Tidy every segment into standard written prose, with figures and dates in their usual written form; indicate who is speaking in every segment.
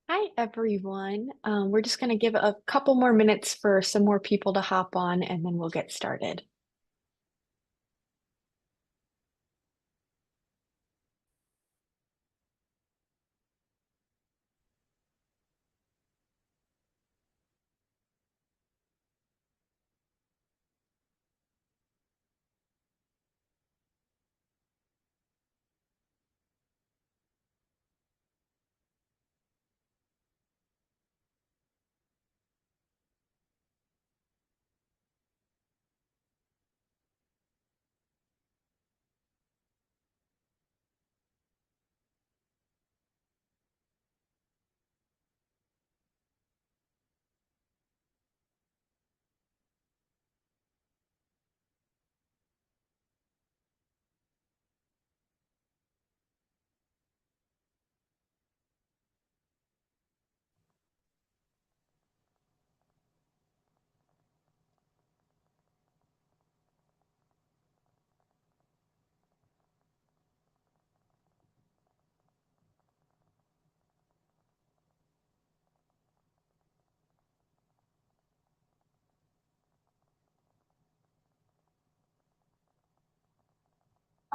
Speaker 1: Hi, everyone. We're just going to give a couple more minutes for some more people to hop on, and then we'll get started.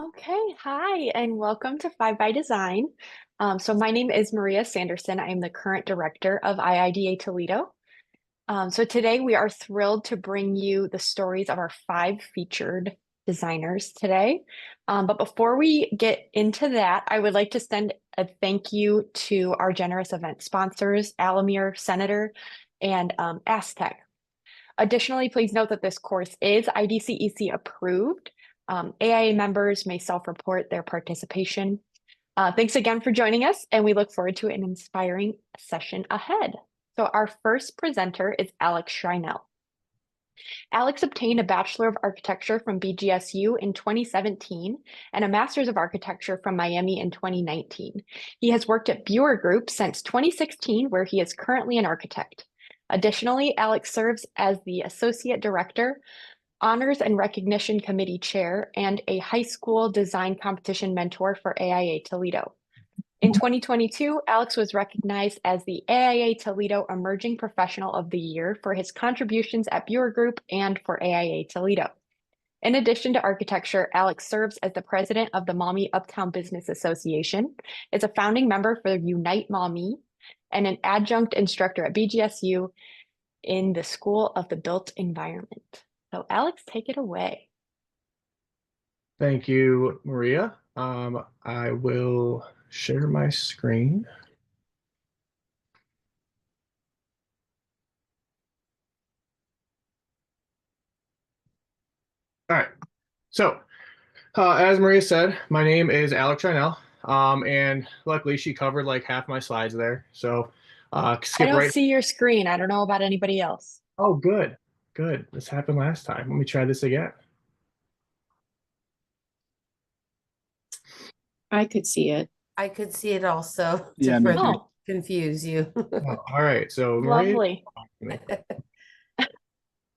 Speaker 1: Okay, hi, and welcome to Five by Design. So my name is Maria Sanderson. I am the current director of IIDA Toledo. So today we are thrilled to bring you the stories of our five featured designers today. But before we get into that, I would like to send a thank you to our generous event sponsors, Alamere Senator and Aztec. Additionally, please note that this course is IDCEC approved. AIA members may self-report their participation. Thanks again for joining us, and we look forward to an inspiring session ahead. So our first presenter is Alex Schrinell. Alex obtained a Bachelor of Architecture from BGSU in 2017 and a Master's of Architecture from Miami in 2019. He has worked at Buer Group since 2016, where he is currently an architect. Additionally, Alex serves as the Associate Director, Honors and Recognition Committee Chair, and a high school design competition mentor for AIA Toledo. In 2022, Alex was recognized as the AIA Toledo Emerging Professional of the Year for his contributions at Buer Group and for AIA Toledo. In addition to architecture, Alex serves as the president of the Maumee Uptown Business Association, is a founding member for Unite Maumee, and an adjunct instructor at BGSU in the School of the Built Environment. So Alex, take it away.
Speaker 2: Thank you, Maria. I will share my screen. All right. So, as Maria said, my name is Alex Rynell, and luckily she covered like half my slides there. So,
Speaker 1: I
Speaker 2: skip
Speaker 1: don't
Speaker 2: right.
Speaker 1: see your screen. I don't know about anybody else.
Speaker 2: Oh, good, good. This happened last time. Let me try this again.
Speaker 3: I could see it.
Speaker 4: I could see it also
Speaker 3: Yeah,
Speaker 4: to
Speaker 3: me
Speaker 4: further
Speaker 3: too.
Speaker 1: Oh,
Speaker 4: confuse you.
Speaker 2: Oh, all right. So, Maria.
Speaker 1: lovely.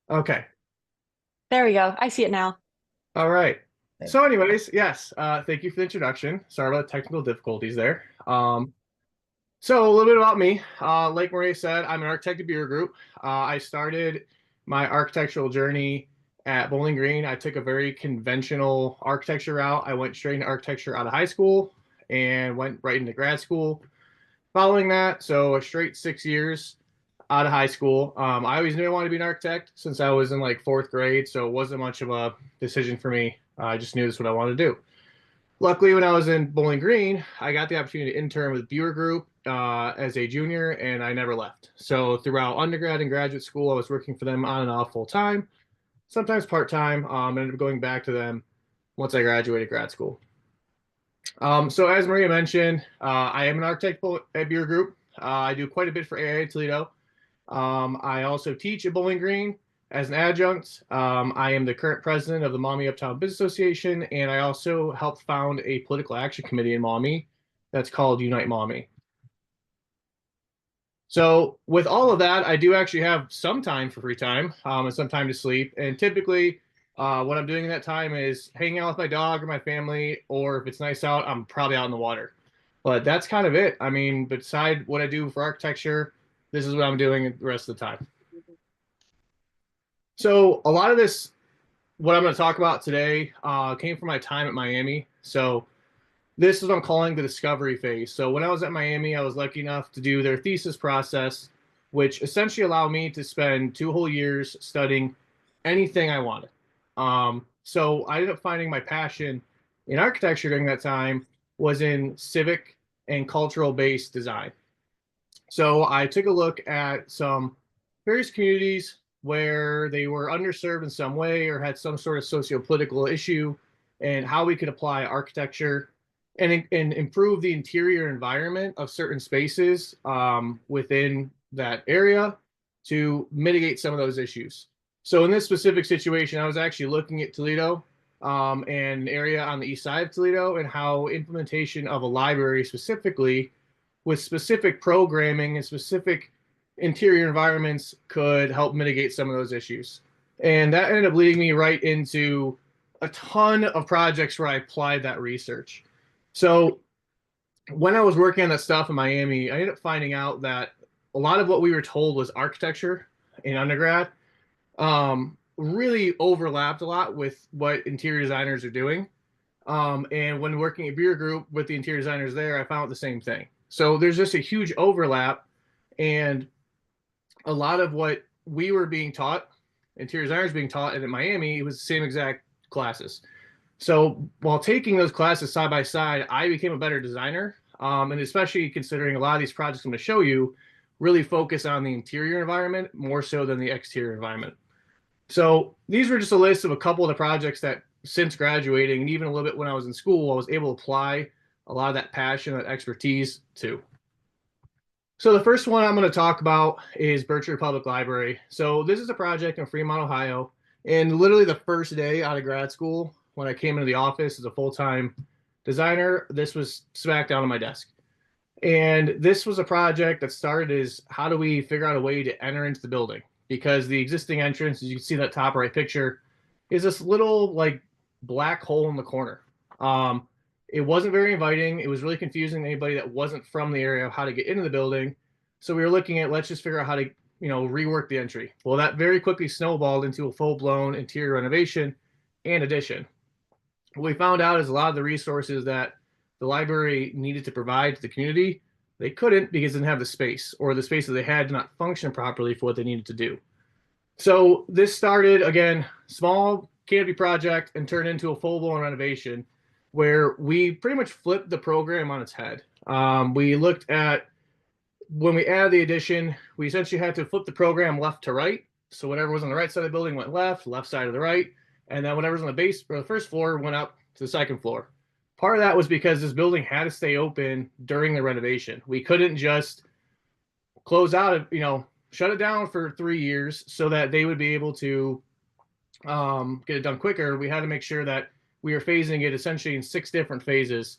Speaker 2: Okay.
Speaker 1: There we go. I see it now.
Speaker 2: All right. So, anyways, yes. Thank you for the introduction. Sorry about the technical difficulties there. So a little bit about me. Like Maria said, I'm an architect at Buer Group. I started my architectural journey at Bowling Green. I took a very conventional architecture route. I went straight into architecture out of high school and went right into grad school. Following that, so a straight 6 years out of high school. I always knew I wanted to be an architect since I was in like fourth grade, so it wasn't much of a decision for me. I just knew this is what I wanted to do. Luckily, when I was in Bowling Green, I got the opportunity to intern with Buer Group as a junior, and I never left. So throughout undergrad and graduate school, I was working for them on and off full time, sometimes part time. Ended up going back to them once I graduated grad school. So as Maria mentioned, I am an architect at Buer Group. I do quite a bit for AIA Toledo. I also teach at Bowling Green as an adjunct. I am the current president of the Maumee Uptown Business Association, and I also helped found a political action committee in Maumee that's called Unite Maumee. So with all of that, I do actually have some time for free time and some time to sleep. And typically, what I'm doing in that time is hanging out with my dog or my family, or if it's nice out, I'm probably out in the water. But that's kind of it. I mean, beside what I do for architecture, this is what I'm doing the rest of the time. So a lot of this, what I'm going to talk about today, came from my time at Miami. So this is what I'm calling the discovery phase. So when I was at Miami, I was lucky enough to do their thesis process, which essentially allowed me to spend 2 whole years studying anything I wanted. So I ended up finding my passion in architecture during that time was in civic and cultural based design. So I took a look at some various communities where they were underserved in some way or had some sort of socio-political issue, and how we could apply architecture and improve the interior environment of certain spaces within that area to mitigate some of those issues. So in this specific situation, I was actually looking at Toledo and an area on the east side of Toledo, and how implementation of a library specifically with specific programming and specific interior environments could help mitigate some of those issues. And that ended up leading me right into a ton of projects where I applied that research. So when I was working on that stuff in Miami, I ended up finding out that a lot of what we were told was architecture in undergrad really overlapped a lot with what interior designers are doing. And when working at Beer Group with the interior designers there, I found the same thing. So there's just a huge overlap, and a lot of what we were being taught, interior designers being taught at Miami, it was the same exact classes. So while taking those classes side by side, I became a better designer. And especially considering a lot of these projects I'm going to show you really focus on the interior environment more so than the exterior environment. So these were just a list of a couple of the projects that since graduating, and even a little bit when I was in school, I was able to apply a lot of that passion, that expertise to. So the first one I'm going to talk about is Berkshire Public Library. So this is a project in Fremont, Ohio. And literally the first day out of grad school, when I came into the office as a full-time designer, this was smack down on my desk. And this was a project that started as how do we figure out a way to enter into the building? Because the existing entrance, as you can see in that top right picture, is this little like black hole in the corner. It wasn't very inviting. It was really confusing to anybody that wasn't from the area of how to get into the building. So we were looking at, let's just figure out how to, rework the entry. Well, that very quickly snowballed into a full-blown interior renovation and addition. What we found out is a lot of the resources that the library needed to provide to the community, they couldn't because they didn't have the space, or the space that they had did not function properly for what they needed to do. So this started, again, small canopy project and turned into a full-blown renovation where we pretty much flipped the program on its head. We looked at, when we added the addition, we essentially had to flip the program left to right. So whatever was on the right side of the building went left side of the right. And then whatever's on the base or the first floor went up to the second floor. Part of that was because this building had to stay open during the renovation. We couldn't just close out, shut it down for 3 years so that they would be able to get it done quicker. We had to make sure that we were phasing it essentially in 6 different phases,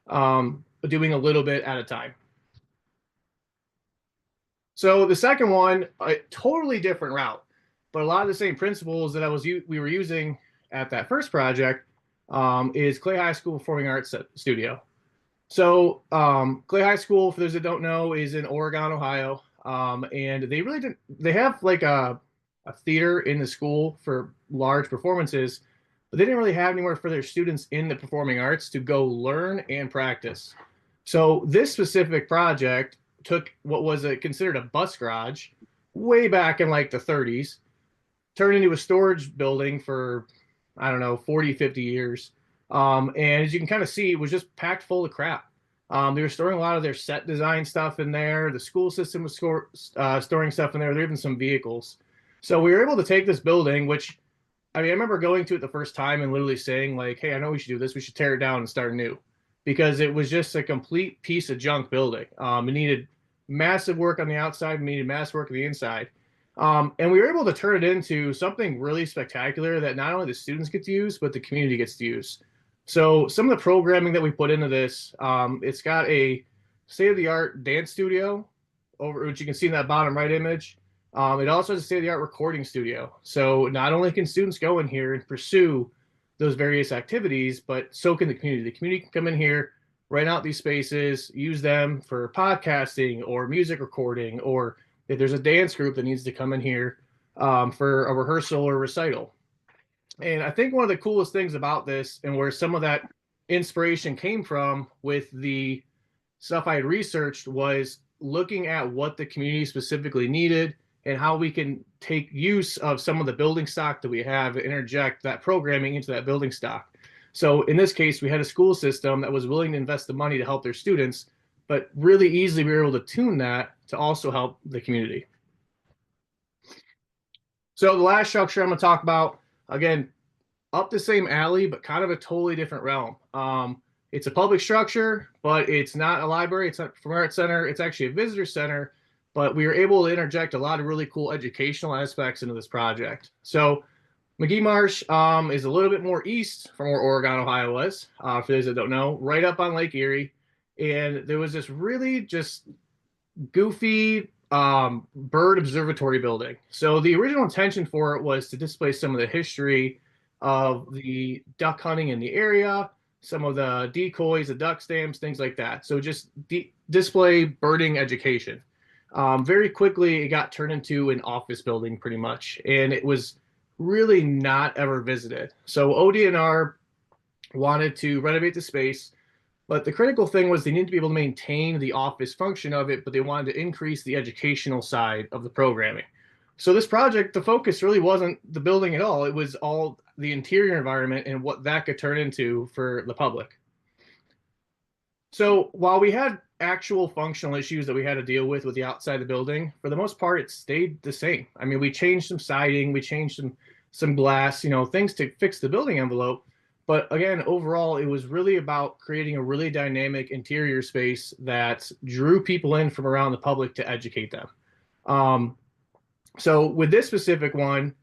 Speaker 2: doing a little bit at a time. So the second one, a totally different route, but a lot of the same principles that we were using at that first project is Clay High School Performing Arts Studio. So Clay High School, for those that don't know, is in Oregon, Ohio, and they have like a theater in the school for large performances, but they didn't really have anywhere for their students in the performing arts to go learn and practice. So this specific project took what was considered a bus garage way back in like the 30s, turned into a storage building for, I don't know, 40, 50 years. And as you can kind of see, it was just packed full of crap. They were storing a lot of their set design stuff in there. The school system was storing stuff in there. There were even some vehicles. So we were able to take this building, which, I remember going to it the first time and literally saying like, hey, I know we should do this. We should tear it down and start new, because it was just a complete piece of junk building. It needed massive work on the outside. It needed massive work on the inside. And we were able to turn it into something really spectacular that not only the students get to use, but the community gets to use. So some of the programming that we put into this, it's got a state-of-the-art dance studio, which you can see in that bottom right image. It also has a state-of-the-art recording studio. So not only can students go in here and pursue those various activities, but so can the community. The community can come in here, rent out these spaces, use them for podcasting or music recording, or if there's a dance group that needs to come in here for a rehearsal or recital. And I think one of the coolest things about this, and where some of that inspiration came from with the stuff I had researched, was looking at what the community specifically needed and how we can take use of some of the building stock that we have and interject that programming into that building stock. So in this case, we had a school system that was willing to invest the money to help their students, but really easily we were able to tune that to also help the community. So the last structure I'm going to talk about, again, up the same alley, but kind of a totally different realm. It's a public structure, but it's not a library. It's not a performing arts center. It's actually a visitor center, but we were able to interject a lot of really cool educational aspects into this project. So McGee Marsh is a little bit more east from where Oregon, Ohio was, for those that don't know, right up on Lake Erie. And there was this really just goofy bird observatory building. So the original intention for it was to display some of the history of the duck hunting in the area, some of the decoys, the duck stamps, things like that. So just display birding education. Very quickly, it got turned into an office building pretty much, and it was really not ever visited. So ODNR wanted to renovate the space, but the critical thing was they needed to be able to maintain the office function of it, but they wanted to increase the educational side of the programming. So this project, the focus really wasn't the building at all. It was all the interior environment and what that could turn into for the public. So while we had actual functional issues that we had to deal with the outside of the building, for the most part, it stayed the same. I mean, we changed some siding, we changed some glass, things to fix the building envelope. But again, overall, it was really about creating a really dynamic interior space that drew people in from around the public to educate them. So with this specific one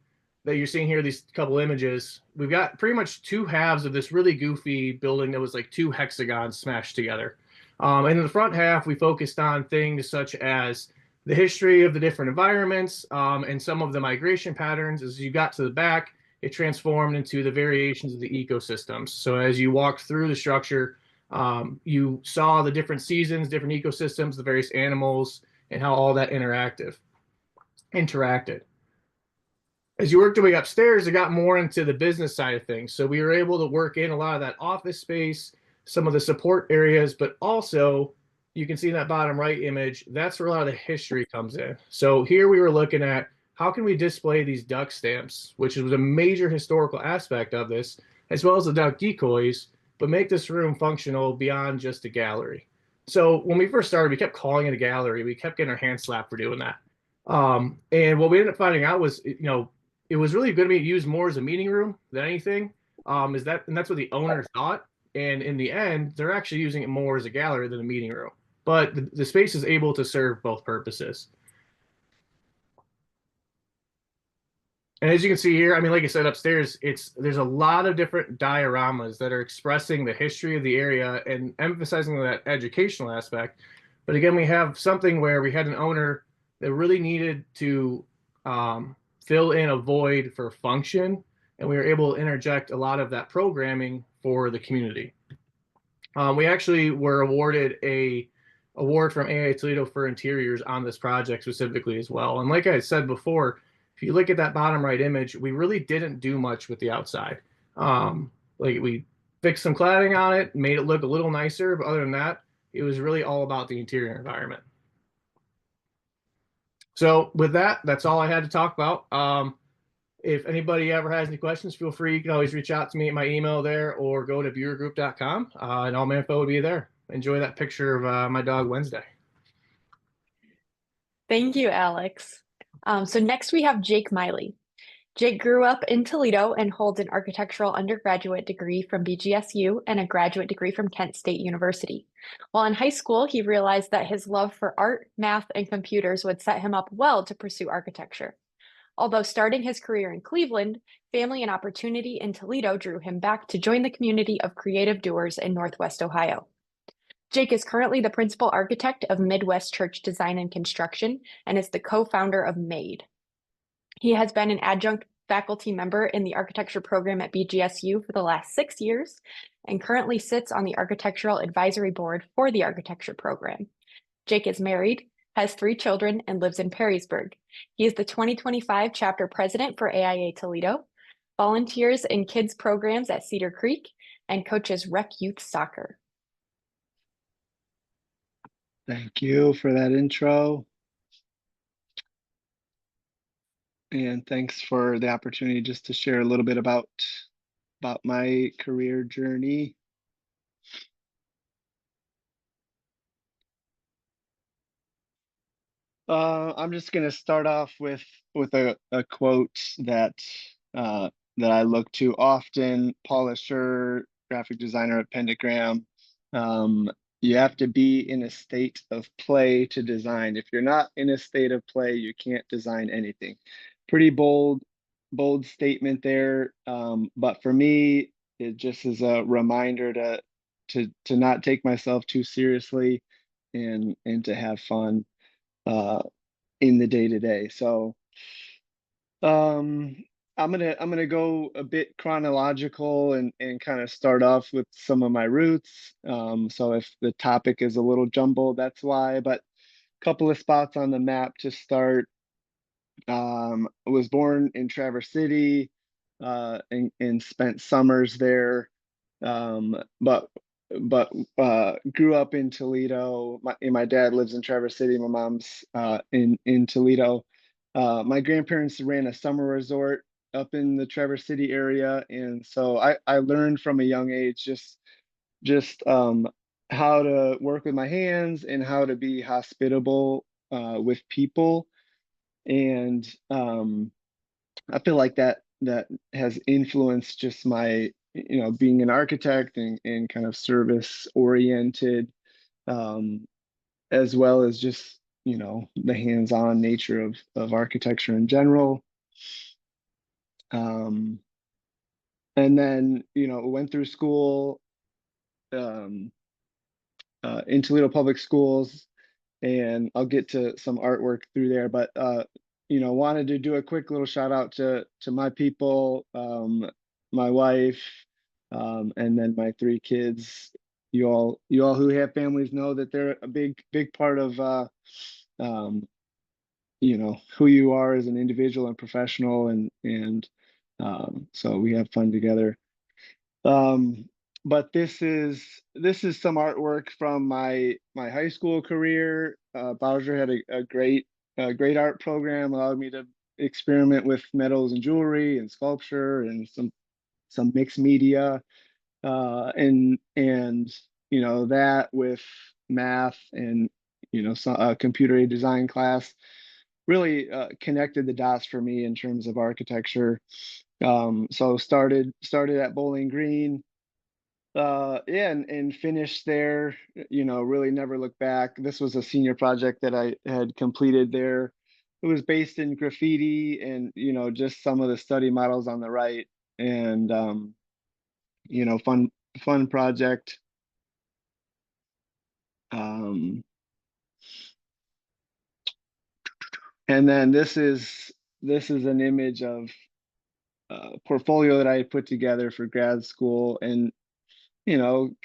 Speaker 2: that you're seeing here, these couple images, we've got pretty much two halves of this really goofy building that was like two hexagons smashed together. And in the front half, we focused on things such as the history of the different environments and some of the migration patterns. As you got to the back, it transformed into the variations of the ecosystems. So as you walked through the structure, you saw the different seasons, different ecosystems, the various animals, and how all that interacted. As you worked your way upstairs, it got more into the business side of things. So we were able to work in a lot of that office space, some of the support areas, but also you can see in that bottom right image, that's where a lot of the history comes in. So here we were looking at how can we display these duck stamps, which was a major historical aspect of this, as well as the duck decoys, but make this room functional beyond just a gallery. So when we first started, we kept calling it a gallery. We kept getting our hands slapped for doing that. And what we ended up finding out was, it was really going to be used more as a meeting room than anything. And that's what the owner thought. And in the end, they're actually using it more as a gallery than a meeting room. But the space is able to serve both purposes. And as you can see here, I mean, like I said, upstairs, there's a lot of different dioramas that are expressing the history of the area and emphasizing that educational aspect. But again, we have something where we had an owner that really needed to fill in a void for function, and we were able to interject a lot of that programming for the community. We actually were awarded a award from AIA Toledo for interiors on this project specifically as well. And like I said before, if you look at that bottom right image, we really didn't do much with the outside. Like we fixed some cladding on it, made it look a little nicer, but other than that, it was really all about the interior environment. So with that, that's all I had to talk about. If anybody ever has any questions, feel free. You can always reach out to me at my email there or go to viewergroup.com and all my info will be there. Enjoy that picture of my dog Wednesday.
Speaker 1: Thank you, Alex. So next we have Jake Miley. Jake grew up in Toledo and holds an architectural undergraduate degree from BGSU and a graduate degree from Kent State University. While in high school, he realized that his love for art, math, and computers would set him up well to pursue architecture. Although starting his career in Cleveland, family and opportunity in Toledo drew him back to join the community of creative doers in Northwest Ohio. Jake is currently the principal architect of Midwest Church Design and Construction and is the co-founder of MADE. He has been an adjunct faculty member in the architecture program at BGSU for the last 6 years and currently sits on the architectural advisory board for the architecture program. Jake is married, has 3 children, and lives in Perrysburg. He is the 2025 chapter president for AIA Toledo, volunteers in kids programs at Cedar Creek, and coaches rec youth soccer.
Speaker 3: Thank you for that intro. And thanks for the opportunity just to share a little bit about my career journey. I'm just going to start off with a quote that that I look to often. Paul Asher, graphic designer at Pentagram. You have to be in a state of play to design. If you're not in a state of play, you can't design anything. Pretty bold statement there. But for me, it just is a reminder to not take myself too seriously and to have fun in the day-to-day. So I'm gonna go a bit chronological and kind of start off with some of my roots. So if the topic is a little jumbled, that's why, but a couple of spots on the map to start. I was born in Traverse City and spent summers there. But grew up in Toledo. My dad lives in Traverse City. My mom's in Toledo. My grandparents ran a summer resort up in the Traverse City area, and so I learned from a young age just how to work with my hands and how to be hospitable with people. And I feel like that has influenced just my, being an architect and kind of service oriented, as well as just, the hands-on nature of architecture in general. And then, went through school um, in Toledo Public Schools, and I'll get to some artwork through there, but wanted to do a quick little shout out to my people, my wife, and then my 3 kids. You all who have families know that they're a big part of who you are as an individual and professional, and so we have fun together. But this is some artwork from my high school career. Bowser had a great art program, allowed me to experiment with metals and jewelry and sculpture and some mixed media, and that with math and a computer aided design class really connected the dots for me in terms of architecture. So started at Bowling Green, yeah, and finished there, really never looked back. This was a senior project that I had completed there. It was based in graffiti and, just some of the study models on the right, and, fun project. And then this is an image of a portfolio that I put together for grad school, and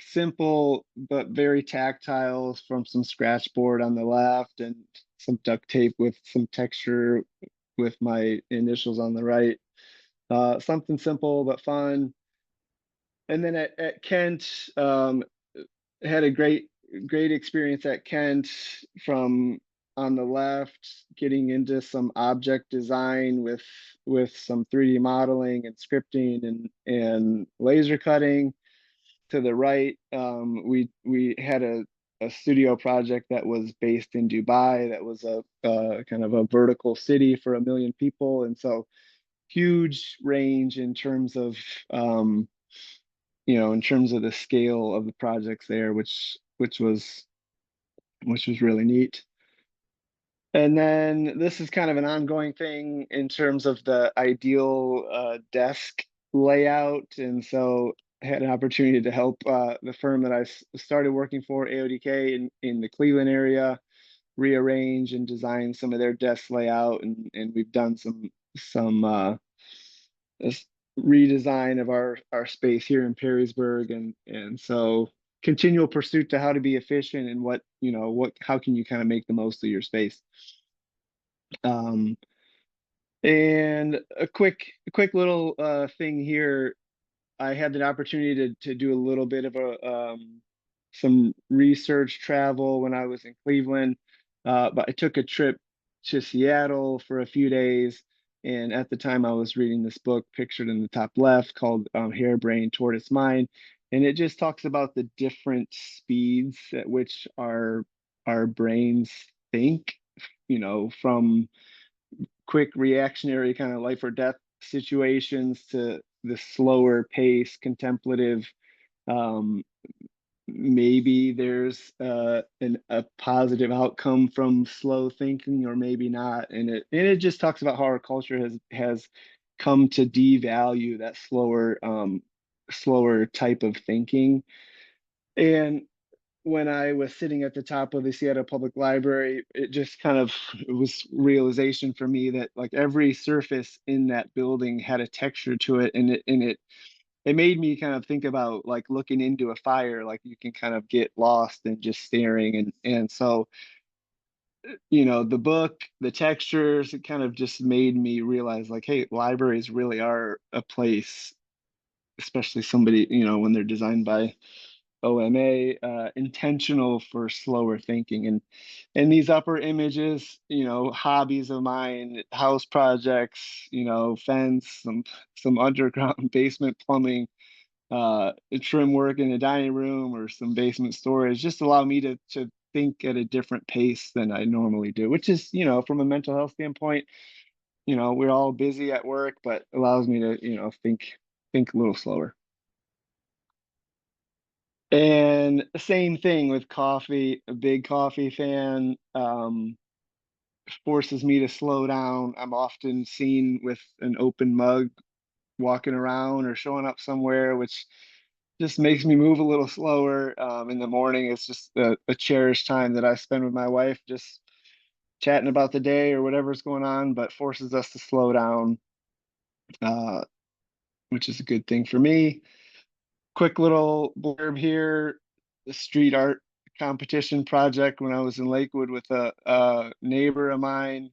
Speaker 3: simple but very tactile, from some scratch board on the left and some duct tape with some texture with my initials on the right. Something simple but fun. And then at Kent, had a great experience at Kent, from on the left, getting into some object design with some 3D modeling and scripting and laser cutting. To the right, we had a studio project that was based in Dubai. That was a kind of a vertical city for 1 million people, and so huge range in terms of in terms of the scale of the projects there, which was really neat. And then this is kind of an ongoing thing in terms of the ideal desk layout. And so I had an opportunity to help the firm that I started working for, AODK, in the Cleveland area, rearrange and design some of their desk layout. And we've done some this redesign of our space here in Perrysburg, and so continual pursuit to how to be efficient and what how can you kind of make the most of your space. And a quick little thing here. I had the opportunity to do a little bit of some research travel when I was in Cleveland, but I took a trip to Seattle for a few days. And at the time, I was reading this book pictured in the top left called Harebrained Tortoise Mind. And it just talks about the different speeds at which our brains think, from quick reactionary kind of life or death situations to the slower pace, contemplative. Um, maybe there's a positive outcome from slow thinking, or maybe not. And it just talks about how our culture has come to devalue that slower type of thinking. And when I was sitting at the top of the Seattle Public Library, it was realization for me that like every surface in that building had a texture to it, and it made me kind of think about like looking into a fire, like you can kind of get lost in just staring, and so the book, the textures, it kind of just made me realize like, hey, libraries really are a place, especially somebody, when they're designed by OMA, intentional for slower thinking. And these upper images, hobbies of mine, house projects, fence, some underground basement plumbing, trim work in a dining room or some basement storage, just allow me to think at a different pace than I normally do, which is, from a mental health standpoint, we're all busy at work, but allows me to, think a little slower. And same thing with coffee, a big coffee fan, forces me to slow down. I'm often seen with an open mug walking around or showing up somewhere, which just makes me move a little slower. In the morning, it's just a cherished time that I spend with my wife, just chatting about the day or whatever's going on, but forces us to slow down, uh, which is a good thing for me. Quick little blurb here. The street art competition project when I was in Lakewood with a neighbor of mine.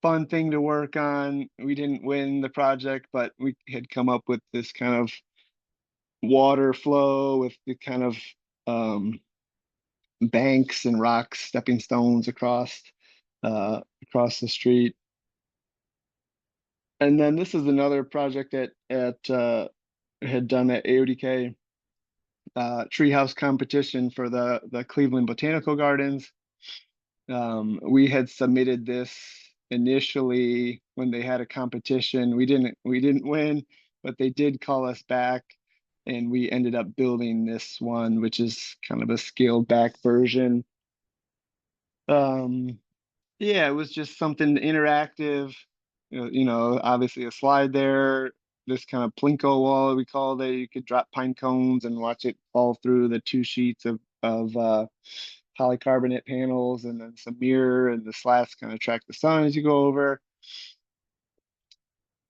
Speaker 3: Fun thing to work on. We didn't win the project, but we had come up with this kind of water flow with the kind of banks and rocks, stepping stones across the street. And then this is another project at had done at AODK. Treehouse competition for the Cleveland Botanical Gardens. We had submitted this initially when they had a competition. We didn't win, but they did call us back, and we ended up building this one, which is kind of a scaled back version. Yeah, it was just something interactive. Obviously a slide there. This kind of plinko wall we called it. You could drop pine cones and watch it fall through the two sheets of polycarbonate panels, and then some mirror, and the slats kind of track the sun as you go over.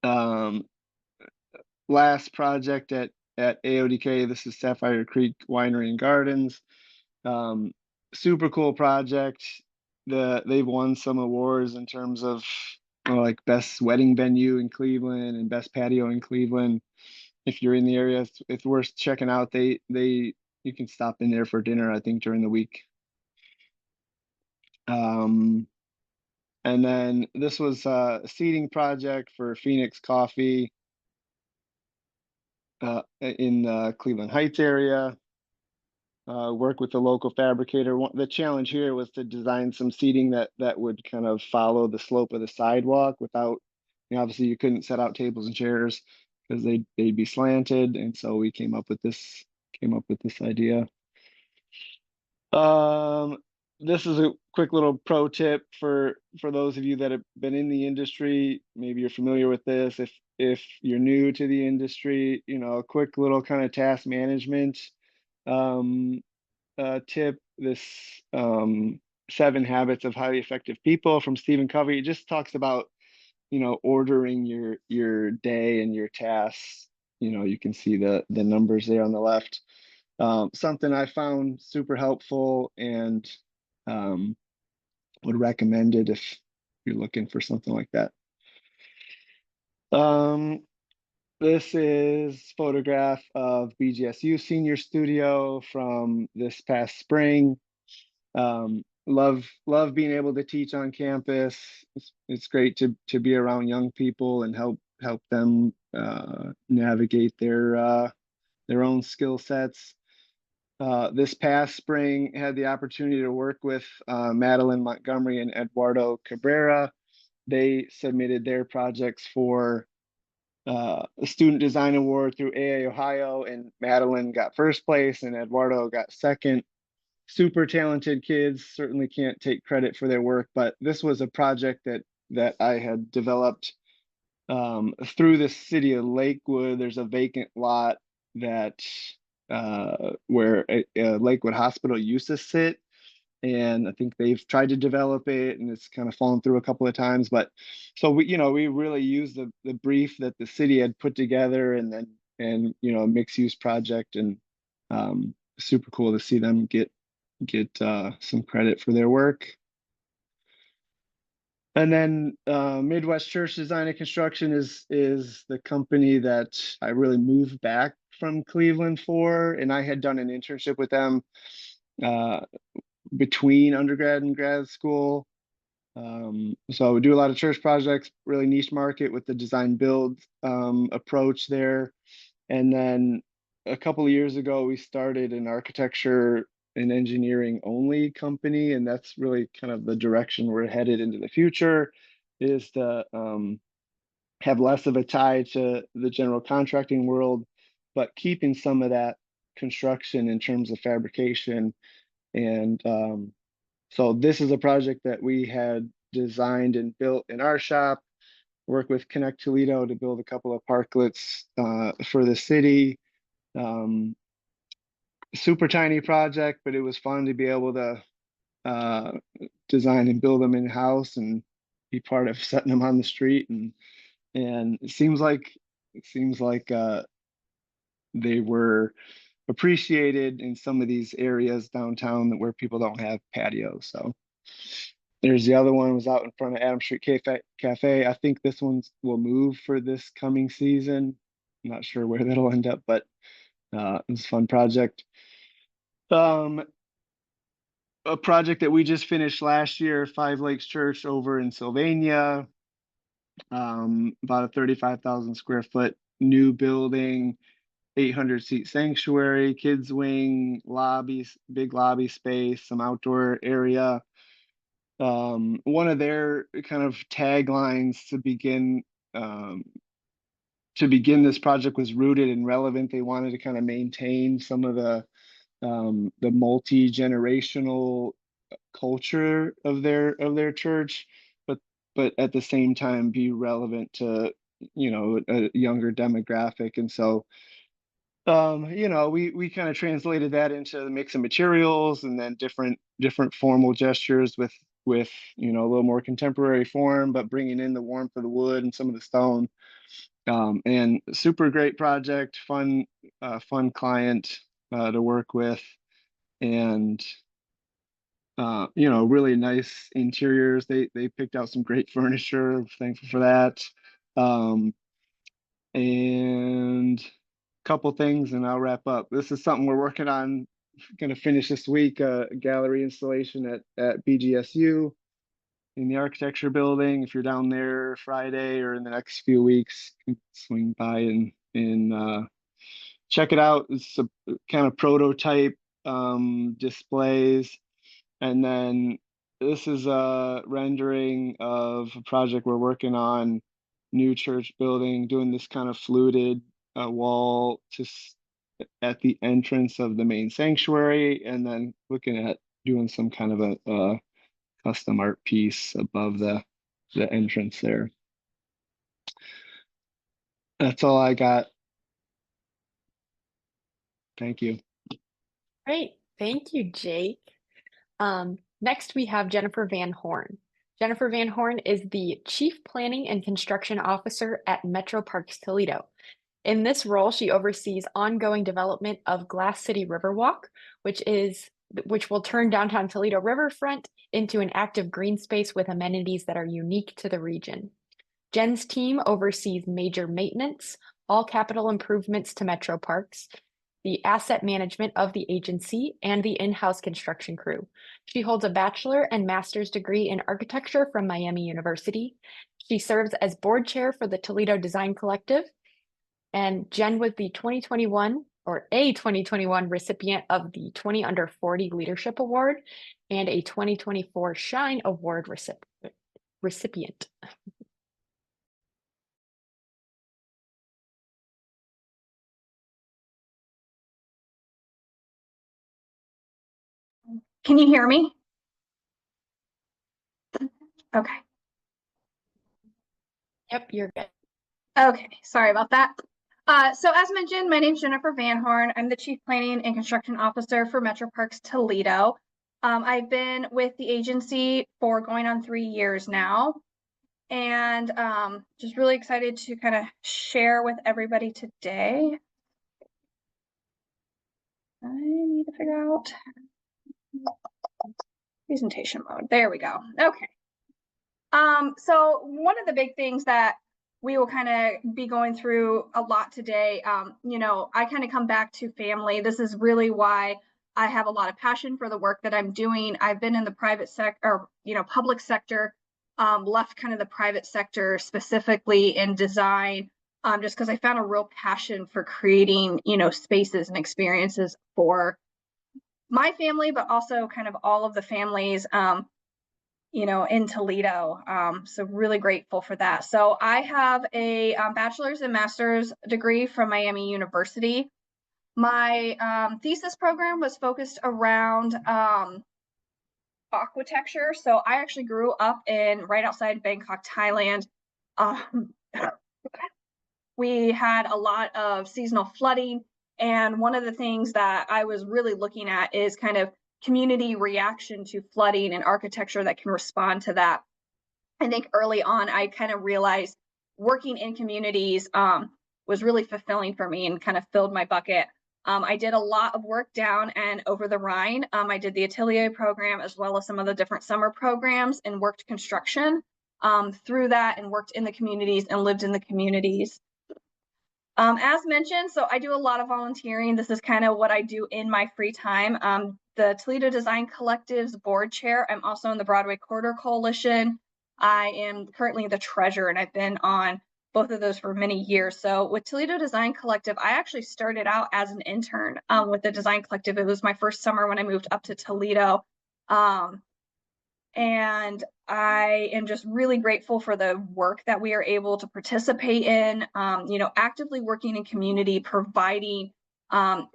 Speaker 3: Um, Last project at AODK, this is Sapphire Creek Winery and Gardens. Super cool project. They've won some awards in terms of like best wedding venue in Cleveland and best patio in Cleveland. If you're in the area, it's worth checking out. You can stop in there for dinner, I think, during the week. And then this was a seating project for Phoenix Coffee in the Cleveland Heights area. Work with the local fabricator. The challenge here was to design some seating that would kind of follow the slope of the sidewalk without, obviously you couldn't set out tables and chairs because they'd be slanted. And so we came up with this idea. This is a quick little pro tip for those of you that have been in the industry. Maybe you're familiar with this. If you're new to the industry, a quick little kind of task management tip. This 7 Habits of Highly Effective People from Stephen Covey. It just talks about ordering your day and your tasks. You can see the numbers there on the left. Something I found super helpful and would recommend it if you're looking for something like that. This is photograph of BGSU Senior Studio from this past spring. Love being able to teach on campus. It's great to be around young people and help them navigate their own skill sets. This past spring, had the opportunity to work with Madeline Montgomery and Eduardo Cabrera. They submitted their projects for a student design award through AA Ohio, and Madeline got first place and Eduardo got second. Super talented kids, certainly can't take credit for their work, but this was a project that I had developed through the city of Lakewood. There's a vacant lot that where a Lakewood Hospital used to sit, and I think they've tried to develop it and it's kind of fallen through a couple of times. But so we really used the brief that the city had put together, and a mixed use project, and super cool to see them get some credit for their work. And then Midwest Church Design and Construction is the company that I really moved back from Cleveland for, and I had done an internship with them between undergrad and grad school. So we do a lot of church projects, really niche market with the design build approach there. And then a couple of years ago, we started an architecture and engineering only company, and that's really kind of the direction we're headed into the future, is to have less of a tie to the general contracting world, but keeping some of that construction in terms of fabrication. And so this is a project that we had designed and built in our shop, work with Connect Toledo to build a couple of parklets for the city. Super tiny project, but it was fun to be able to design and build them in-house and be part of setting them on the street. And it seems like they were appreciated in some of these areas downtown where people don't have patios. So there's the other one, was out in front of Adam Street Cafe. I think this one's will move for this coming season. I'm not sure where that'll end up, but it was a fun project. A project that we just finished last year, Five Lakes Church over in Sylvania. About a 35,000 square foot new building, 800 seat sanctuary, kids wing, lobbies, big lobby space, some outdoor area. One of their kind of taglines to begin this project was rooted and relevant. They wanted to kind of maintain some of the multi-generational culture of their church, but at the same time be relevant to a younger demographic. And so we kind of translated that into the mix of materials, and then different formal gestures with a little more contemporary form, but bringing in the warmth of the wood and some of the stone. And super great project, fun client to work with, and really nice interiors. They picked out some great furniture. I'm thankful for that. And a couple things, and I'll wrap up. This is something we're working on, going to finish this week. A gallery installation at BGSU in the architecture building. If you're down there Friday or in the next few weeks, you can swing by and check it out. It's a kind of prototype displays. And then this is a rendering of a project we're working on, new church building, doing this kind of fluted wall at the entrance of the main sanctuary, and then looking at doing some kind of a custom art piece above the entrance there. That's all I got. Thank you.
Speaker 1: Great. Thank you, Jake. Next, we have Jennifer Van Horn. Jennifer Van Horn is the Chief Planning and Construction Officer at Metro Parks Toledo. In this role, she oversees ongoing development of Glass City Riverwalk, which will turn downtown Toledo riverfront into an active green space with amenities that are unique to the region. Jen's team oversees major maintenance, all capital improvements to Metro Parks, the asset management of the agency, and the in-house construction crew. She holds a bachelor and master's degree in architecture from Miami University. She serves as board chair for the Toledo Design Collective, and Jen was the 2021 recipient of the 20 Under 40 Leadership Award and a 2024 Shine Award recipient.
Speaker 5: Can you hear me? Okay.
Speaker 1: Yep, you're good.
Speaker 5: Okay, sorry about that. So as mentioned, my name is Jennifer Van Horn. I'm the Chief Planning and Construction Officer for Metro Parks Toledo. I've been with the agency for going on 3 years now, and just really excited to kind of share with everybody today. I need to figure out presentation mode. There we go. Okay. So one of the big things that we will kind of be going through a lot today, I kind of come back to family. This is really why I have a lot of passion for the work that I'm doing. I've been in the private sector, or, public sector, left kind of the private sector specifically in design, just because I found a real passion for creating, spaces and experiences for my family, but also kind of all of the families, in Toledo. So really grateful for that. So I have a bachelor's and master's degree from Miami University. My thesis program was focused around aquitecture. So I actually grew up right outside Bangkok, Thailand. We had a lot of seasonal flooding. And one of the things that I was really looking at is kind of community reaction to flooding and architecture that can respond to that. I think early on, I kind of realized working in communities was really fulfilling for me and kind of filled my bucket. I did a lot of work down and over the Rhine. I did the Atelier program as well as some of the different summer programs and worked construction through that and worked in the communities and lived in the communities. As mentioned, so I do a lot of volunteering. This is kind of what I do in my free time. The Toledo Design Collective's board chair. I'm also in the Broadway Corridor Coalition. I am currently the treasurer, and I've been on both of those for many years. So with Toledo Design Collective, I actually started out as an intern with the Design Collective. It was my first summer when I moved up to Toledo. And I am just really grateful for the work that we are able to participate in, actively working in community, providing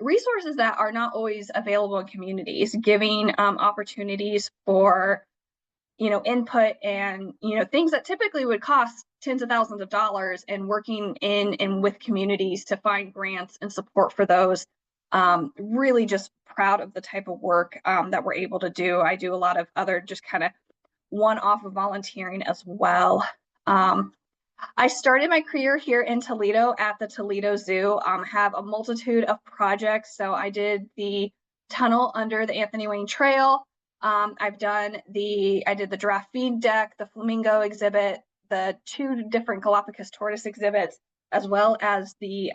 Speaker 5: resources that are not always available in communities, giving opportunities for, input and, things that typically would cost tens of thousands of dollars, and working in and with communities to find grants and support for those. Really just proud of the type of work that we're able to do. I do a lot of other just kind of one-off of volunteering as well. I started my career here in Toledo at the Toledo Zoo, have a multitude of projects. So I did the tunnel under the Anthony Wayne Trail. I did the giraffe feed deck, the flamingo exhibit, the 2 different Galapagos tortoise exhibits, as well as the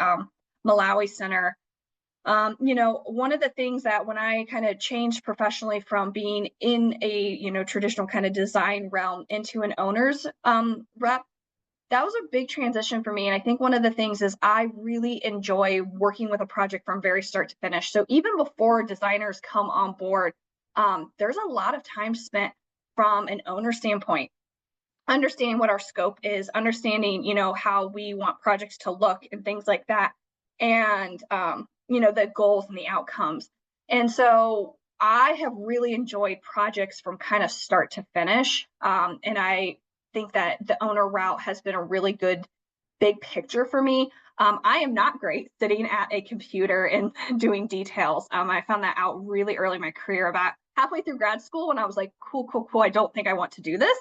Speaker 5: Malawi Center. One of the things that when I kind of changed professionally from being in a, traditional kind of design realm into an owner's rep, that was a big transition for me. And I think one of the things is I really enjoy working with a project from very start to finish. So even before designers come on board, there's a lot of time spent from an owner standpoint, understanding what our scope is, understanding, how we want projects to look and things like that. And, the goals and the outcomes. And so I have really enjoyed projects from kind of start to finish. And I think that the owner route has been a really good big picture for me. I am not great sitting at a computer and doing details. I found that out really early in my career about halfway through grad school and I was like, cool, cool, cool. I don't think I want to do this.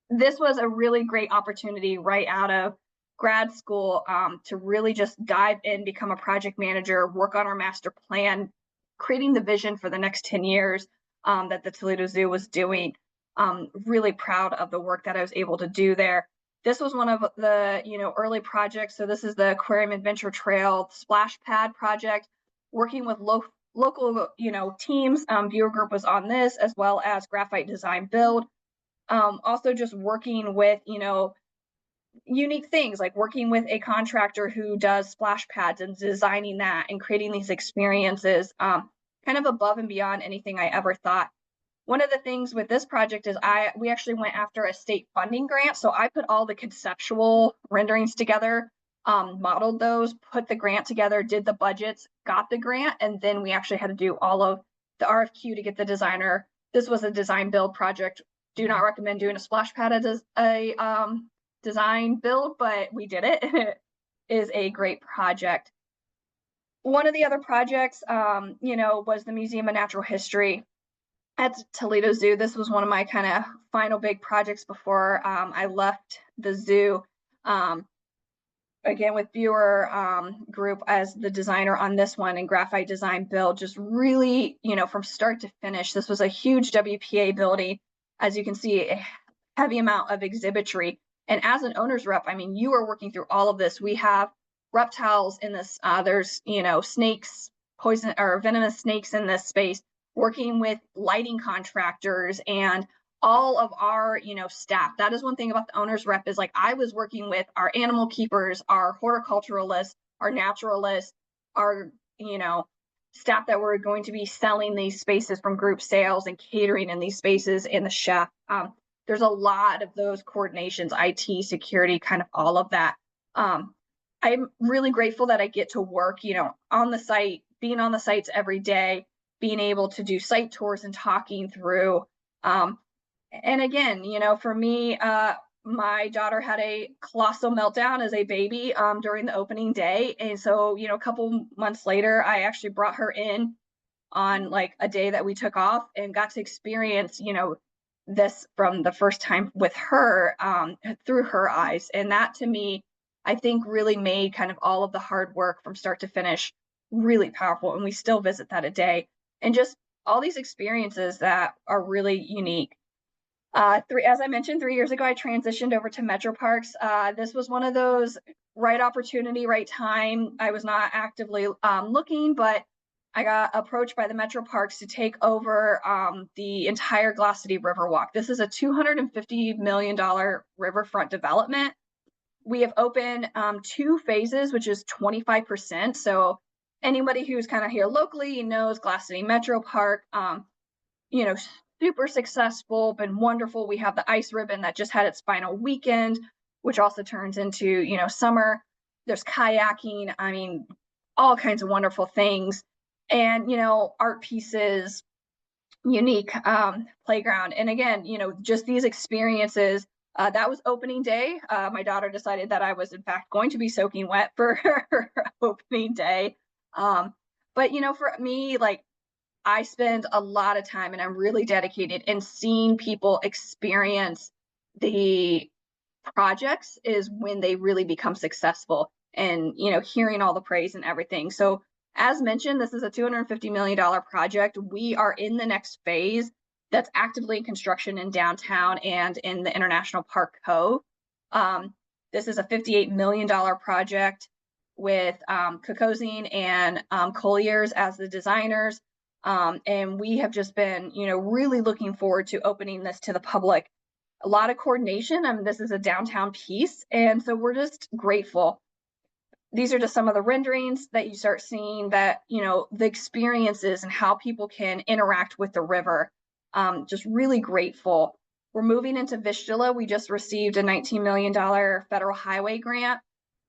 Speaker 5: This was a really great opportunity right out of grad school to really just dive in, become a project manager, work on our master plan, creating the vision for the next 10 years that the Toledo Zoo was doing. Really proud of the work that I was able to do there. This was one of the early projects. So this is the Aquarium Adventure Trail Splash Pad project, working with local teams. Viewer Group was on this, as well as Graphite Design Build. Also just working with unique things, like working with a contractor who does splash pads and designing that and creating these experiences, kind of above and beyond anything I ever thought. One of the things with this project is we actually went after a state funding grant. So I put all the conceptual renderings together, modeled those, put the grant together, did the budgets, got the grant, and then we actually had to do all of the RFQ to get the designer. This was a design build project. Do not recommend doing a splash pad as a design build, but we did it. It is a great project. One of the other projects, was the Museum of Natural History at Toledo Zoo. This was one of my kind of final big projects before I left the zoo. Again, with Viewer Group as the designer on this one, and Graphite Design Build, just really, from start to finish. This was a huge WPA building. As you can see, a heavy amount of exhibitry. And as an owner's rep, I mean, you are working through all of this. We have reptiles in this. There's, snakes, poison or venomous snakes in this space, working with lighting contractors and all of our, staff. That is one thing about the owner's rep, is like, I was working with our animal keepers, our horticulturalists, our naturalists, our, staff that were going to be selling these spaces from group sales and catering in these spaces, and the chef. There's a lot of those coordinations, IT, security, kind of all of that. I'm really grateful that I get to work, on the site, being on the sites every day, being able to do site tours and talking through. And again, for me, my daughter had a colossal meltdown as a baby during the opening day. And so, a couple months later, I actually brought her in on like a day that we took off and got to experience, this from the first time with her through her eyes. And that, to me, I think really made kind of all of the hard work from start to finish really powerful. And we still visit that a day. And just all these experiences that are really unique. As I mentioned, 3 years ago, I transitioned over to Metro Parks. This was one of those right opportunity, right time. I was not actively looking, but I got approached by the Metro Parks to take over the entire Glass City Riverwalk. This is a $250 million riverfront development. We have opened 2 phases, which is 25%. So anybody who's kind of here locally knows Glass City Metro Park, super successful, been wonderful. We have the ice ribbon that just had its final weekend, which also turns into, summer. There's kayaking. I mean, all kinds of wonderful things. And, art pieces, unique playground. And again, just these experiences. That was opening day. My daughter decided that I was, in fact, going to be soaking wet for her opening day. But, for me, like, I spend a lot of time, and I'm really dedicated in seeing people experience the projects is when they really become successful, and, hearing all the praise and everything. So as mentioned, this is a $250 million project. We are in the next phase that's actively in construction in downtown and in the International Park Cove. This is a $58 million project with Kokosine and Colliers as the designers. And we have just been, really looking forward to opening this to the public. A lot of coordination. I mean, this is a downtown piece. And so we're just grateful. These are just some of the renderings that you start seeing that, the experiences and how people can interact with the river. Just really grateful. We're moving into Vistula. We just received a $19 million federal highway grant.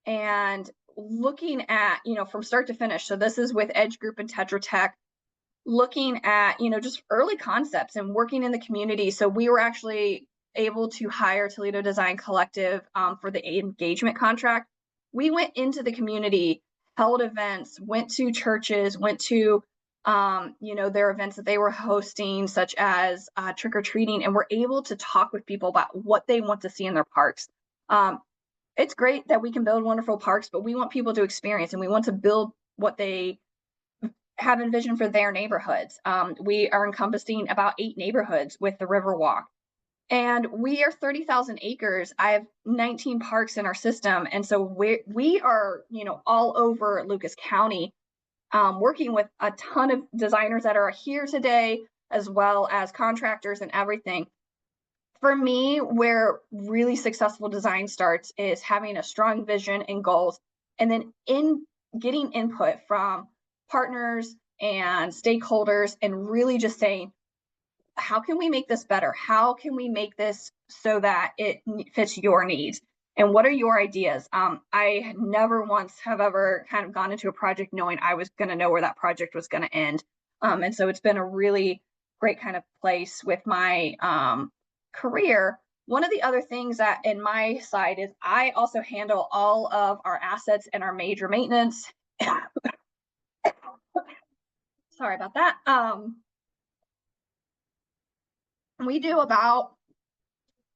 Speaker 5: And looking at, from start to finish. So this is with Edge Group and Tetra Tech. Looking at, just early concepts and working in the community. So we were actually able to hire Toledo Design Collective for the engagement contract. We went into the community, held events, went to churches, went to their events that they were hosting, such as trick or treating, and we're able to talk with people about what they want to see in their parks. It's great that we can build wonderful parks, but we want people to experience, and we want to build what they have envisioned for their neighborhoods. We are encompassing about 8 neighborhoods with the Riverwalk. And we are 30,000 acres. I have 19 parks in our system. And so we are, all over Lucas County, working with a ton of designers that are here today, as well as contractors and everything. For me, where really successful design starts is having a strong vision and goals, and then getting input from partners and stakeholders, and really just saying, how can we make this better? How can we make this so that it fits your needs? And what are your ideas? I never once have ever kind of gone into a project knowing I was going to know where that project was going to end. And so it's been a really great kind of place with my career. One of the other things that in my side is I also handle all of our assets and our major maintenance. Sorry about that. We do about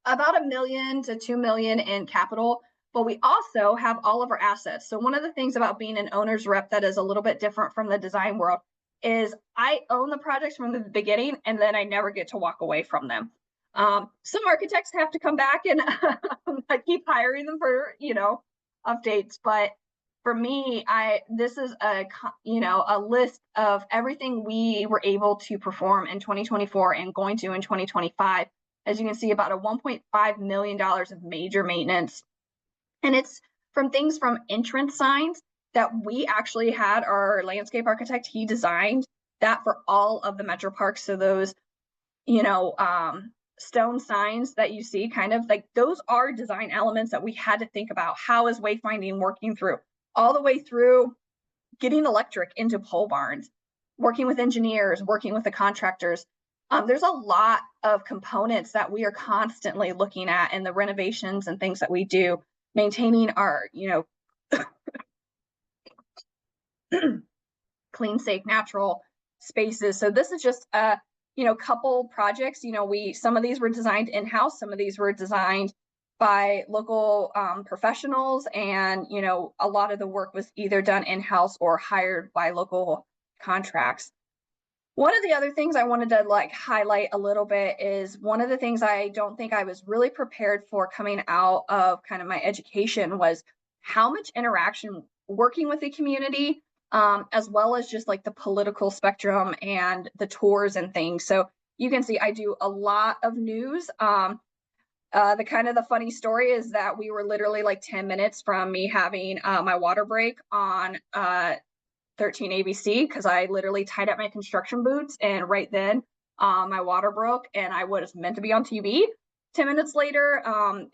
Speaker 5: $1 million to $2 million in capital, but we also have all of our assets. So one of the things about being an owner's rep that is a little bit different from the design world is I own the projects from the beginning, and then I never get to walk away from them. Some architects have to come back, and I keep hiring them for, updates. But for me, this is a list of everything we were able to perform in 2024 and going to in 2025. As you can see, about a $1.5 million of major maintenance. And it's from things from entrance signs that we actually had our landscape architect, he designed that for all of the metro parks. So those, stone signs that you see, kind of like those are design elements that we had to think about. How is wayfinding working through? All the way through getting electric into pole barns, working with engineers, working with the contractors. There's a lot of components that we are constantly looking at in the renovations and things that we do, maintaining our, clean, safe, natural spaces. So this is just a, couple projects. Some of these were designed in-house, some of these were designed by local professionals, and a lot of the work was either done in-house or hired by local contracts. One of the other things I wanted to highlight a little bit is one of the things I don't think I was really prepared for coming out of kind of my education was how much interaction working with the community, as well as just like the political spectrum and the tours and things. So you can see I do a lot of news. The funny story is that we were literally like 10 minutes from me having my water break on 13 ABC, because I literally tied up my construction boots, and right then my water broke and I was meant to be on TV 10 minutes later.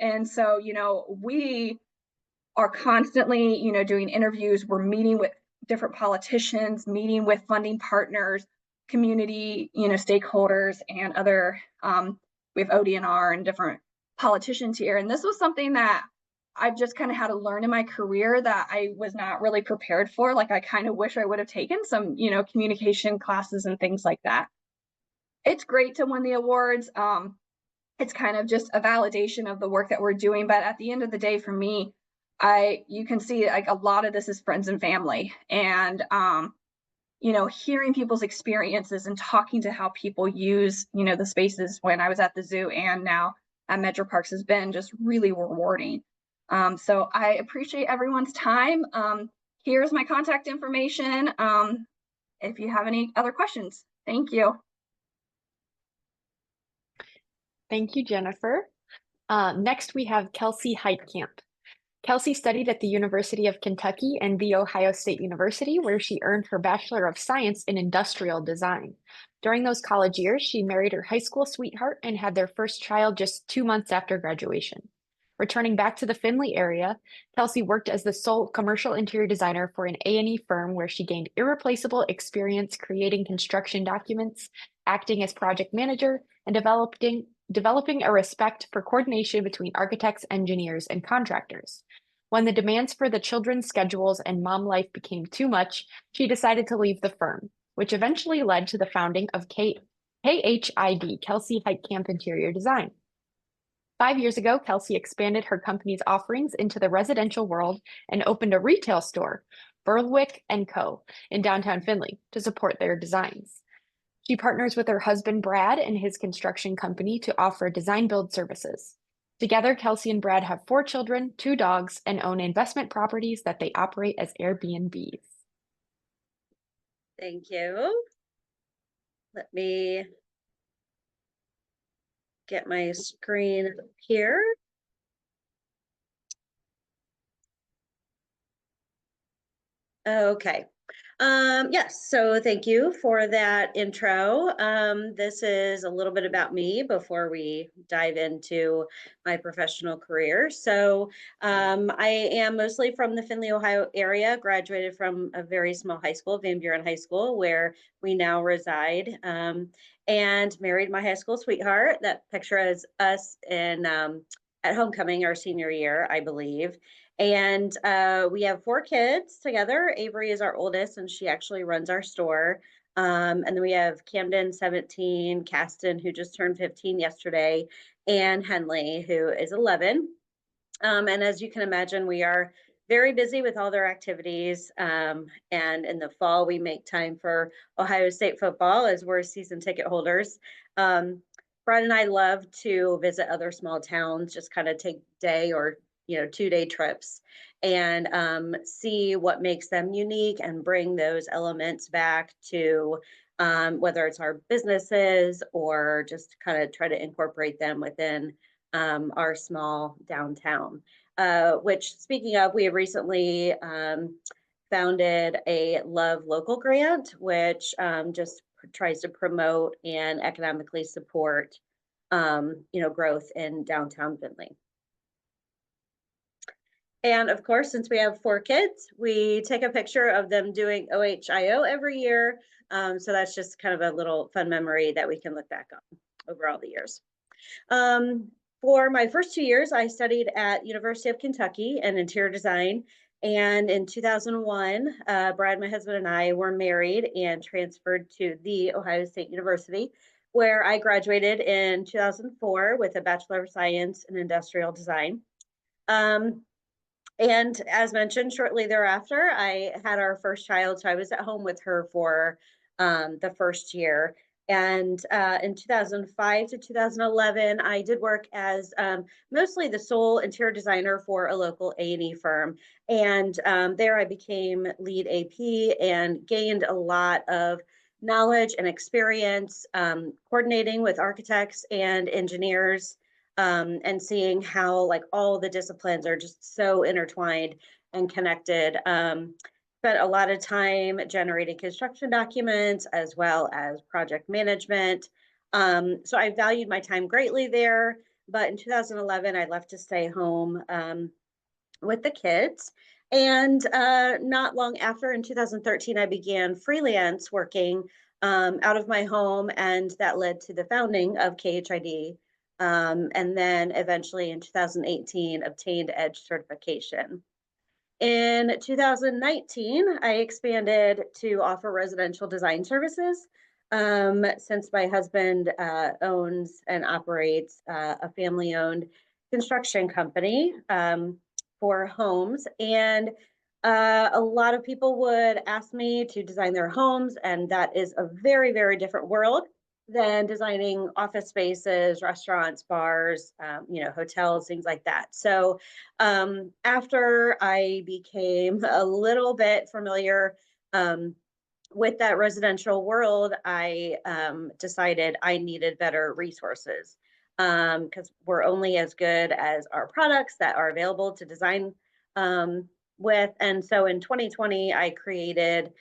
Speaker 5: And so, we are constantly, doing interviews. We're meeting with different politicians, meeting with funding partners, community, stakeholders, and other, we have ODNR and different politicians here. And this was something that I've just kind of had to learn in my career that I was not really prepared for. Like, I kind of wish I would have taken some, communication classes and things like that. It's great to win the awards. It's kind of just a validation of the work that we're doing. But at the end of the day, for me, you can see like a lot of this is friends and family, and, hearing people's experiences and talking to how people use, the spaces when I was at the zoo and now at Metro Parks has been just really rewarding. So I appreciate everyone's time. Here's my contact information. If you have any other questions, thank you.
Speaker 1: Thank you, Jennifer. Next, we have Kelsey Heitkamp. Kelsey studied at the University of Kentucky and The Ohio State University, where she earned her Bachelor of Science in Industrial Design. During those college years, she married her high school sweetheart and had their first child just 2 months after graduation. Returning back to the Findlay area, Kelsey worked as the sole commercial interior designer for an A&E firm, where she gained irreplaceable experience creating construction documents, acting as project manager, and developing a respect for coordination between architects, engineers, and contractors. When the demands for the children's schedules and mom life became too much, she decided to leave the firm. which eventually led to the founding of KHID, Kelsey Heitkamp Interior Design. 5 years ago, Kelsey expanded her company's offerings into the residential world and opened a retail store, Berwick & Co., in downtown Findlay to support their designs. She partners with her husband, Brad, and his construction company to offer design build services. Together, Kelsey and Brad have 4 children, 2 dogs, and own investment properties that they operate as Airbnbs.
Speaker 6: Thank you. Let me get my screen here. Okay. Yes, so thank you for that intro. This is a little bit about me before we dive into my professional career. So I am mostly from the Findlay, Ohio area, graduated from a very small high school, Van Buren High School, where we now reside, and married my high school sweetheart. That picture is us in at homecoming, our senior year, I believe. And we have 4 kids together. Avery is our oldest, and she actually runs our store. And then we have Camden, 17, Caston, who just turned 15 yesterday, and Henley, who is 11. And as you can imagine, we are very busy with all their activities. And in the fall, we make time for Ohio State football as we're season ticket holders. Brad and I love to visit other small towns, just kind of take day or 2-day trips and see what makes them unique and bring those elements back to whether it's our businesses or just kind of try to incorporate them within our small downtown. Which, speaking of, we have recently founded a Love Local grant, which just tries to promote and economically support growth in downtown Findlay. And of course, since we have 4 kids, we take a picture of them doing OHIO every year. So that's just kind of a little fun memory that we can look back on over all the years. For my first 2 years, I studied at University of Kentucky in interior design. And in 2001, Brad, my husband, and I were married and transferred to the Ohio State University, where I graduated in 2004 with a Bachelor of Science in Industrial Design. And as mentioned, shortly thereafter, I had our first child. So I was at home with her for the first year. And in 2005 to 2011, I did work as mostly the sole interior designer for a local A&E firm. And there I became lead AP and gained a lot of knowledge and experience coordinating with architects and engineers, and seeing how like all the disciplines are just so intertwined and connected. Spent a lot of time generating construction documents as well as project management. So I valued my time greatly there. But in 2011, I left to stay home with the kids. And not long after, in 2013, I began freelance working out of my home, and that led to the founding of KHID. And then eventually in 2018, obtained EDGE certification. In 2019, I expanded to offer residential design services since my husband owns and operates a family-owned construction company for homes. And a lot of people would ask me to design their homes, and that is a very, very different world than designing office spaces, restaurants, bars, hotels, things like that. So after I became a little bit familiar with that residential world, I decided I needed better resources because we're only as good as our products that are available to design with. And so in 2020, I created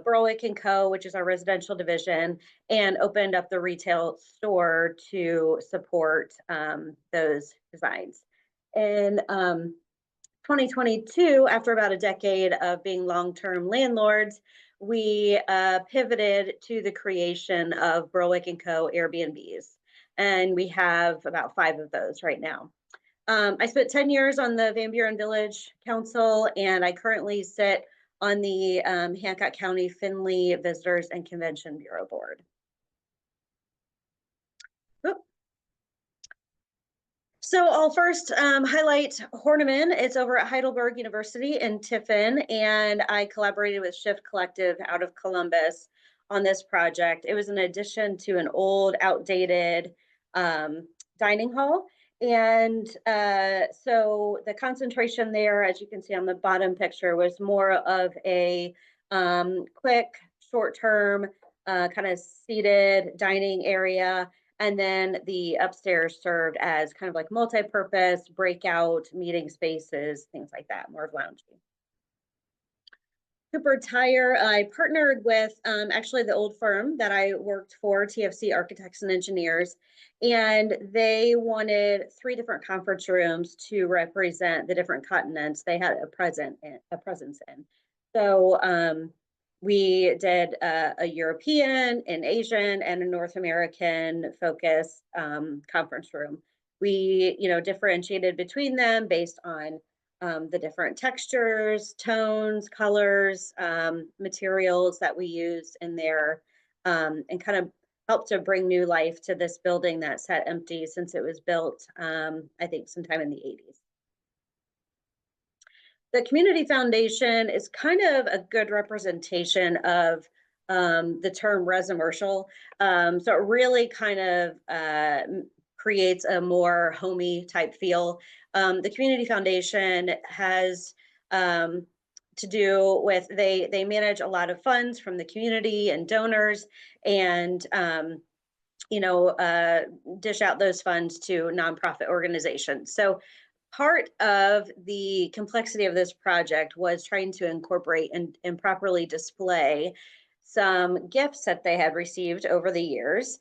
Speaker 6: Berwick & Co., which is our residential division, and opened up the retail store to support those designs. In 2022, after about a decade of being long-term landlords, we pivoted to the creation of Berwick & Co. Airbnbs. And we have about 5 of those right now. I spent 10 years on the Van Buren Village Council, and I currently sit on the Hancock County Findlay Visitors and Convention Bureau Board. Oop. So I'll first highlight Horniman. It's over at Heidelberg University in Tiffin, and I collaborated with Shift Collective out of Columbus on this project. It was an addition to an old, outdated dining hall. And so the concentration there, as you can see on the bottom picture, was more of a quick, short-term, kind of seated dining area. And then the upstairs served as kind of like multi-purpose breakout meeting spaces, things like that, more of lounging. Cooper Tire, I partnered with actually the old firm that I worked for, TFC Architects and Engineers, and they wanted 3 different conference rooms to represent the different continents they had a presence in. So we did a European, an Asian, and a North American focused conference room. We, differentiated between them based on the different textures, tones, colors, materials that we used in there, and kind of helped to bring new life to this building that sat empty since it was built, I think, sometime in the 80s. The Community Foundation is kind of a good representation of the term resimercial. So it really kind of creates a more homey type feel. The Community Foundation has to do with, they manage a lot of funds from the community and donors, and dish out those funds to nonprofit organizations. So part of the complexity of this project was trying to incorporate and properly display some gifts that they had received over the years.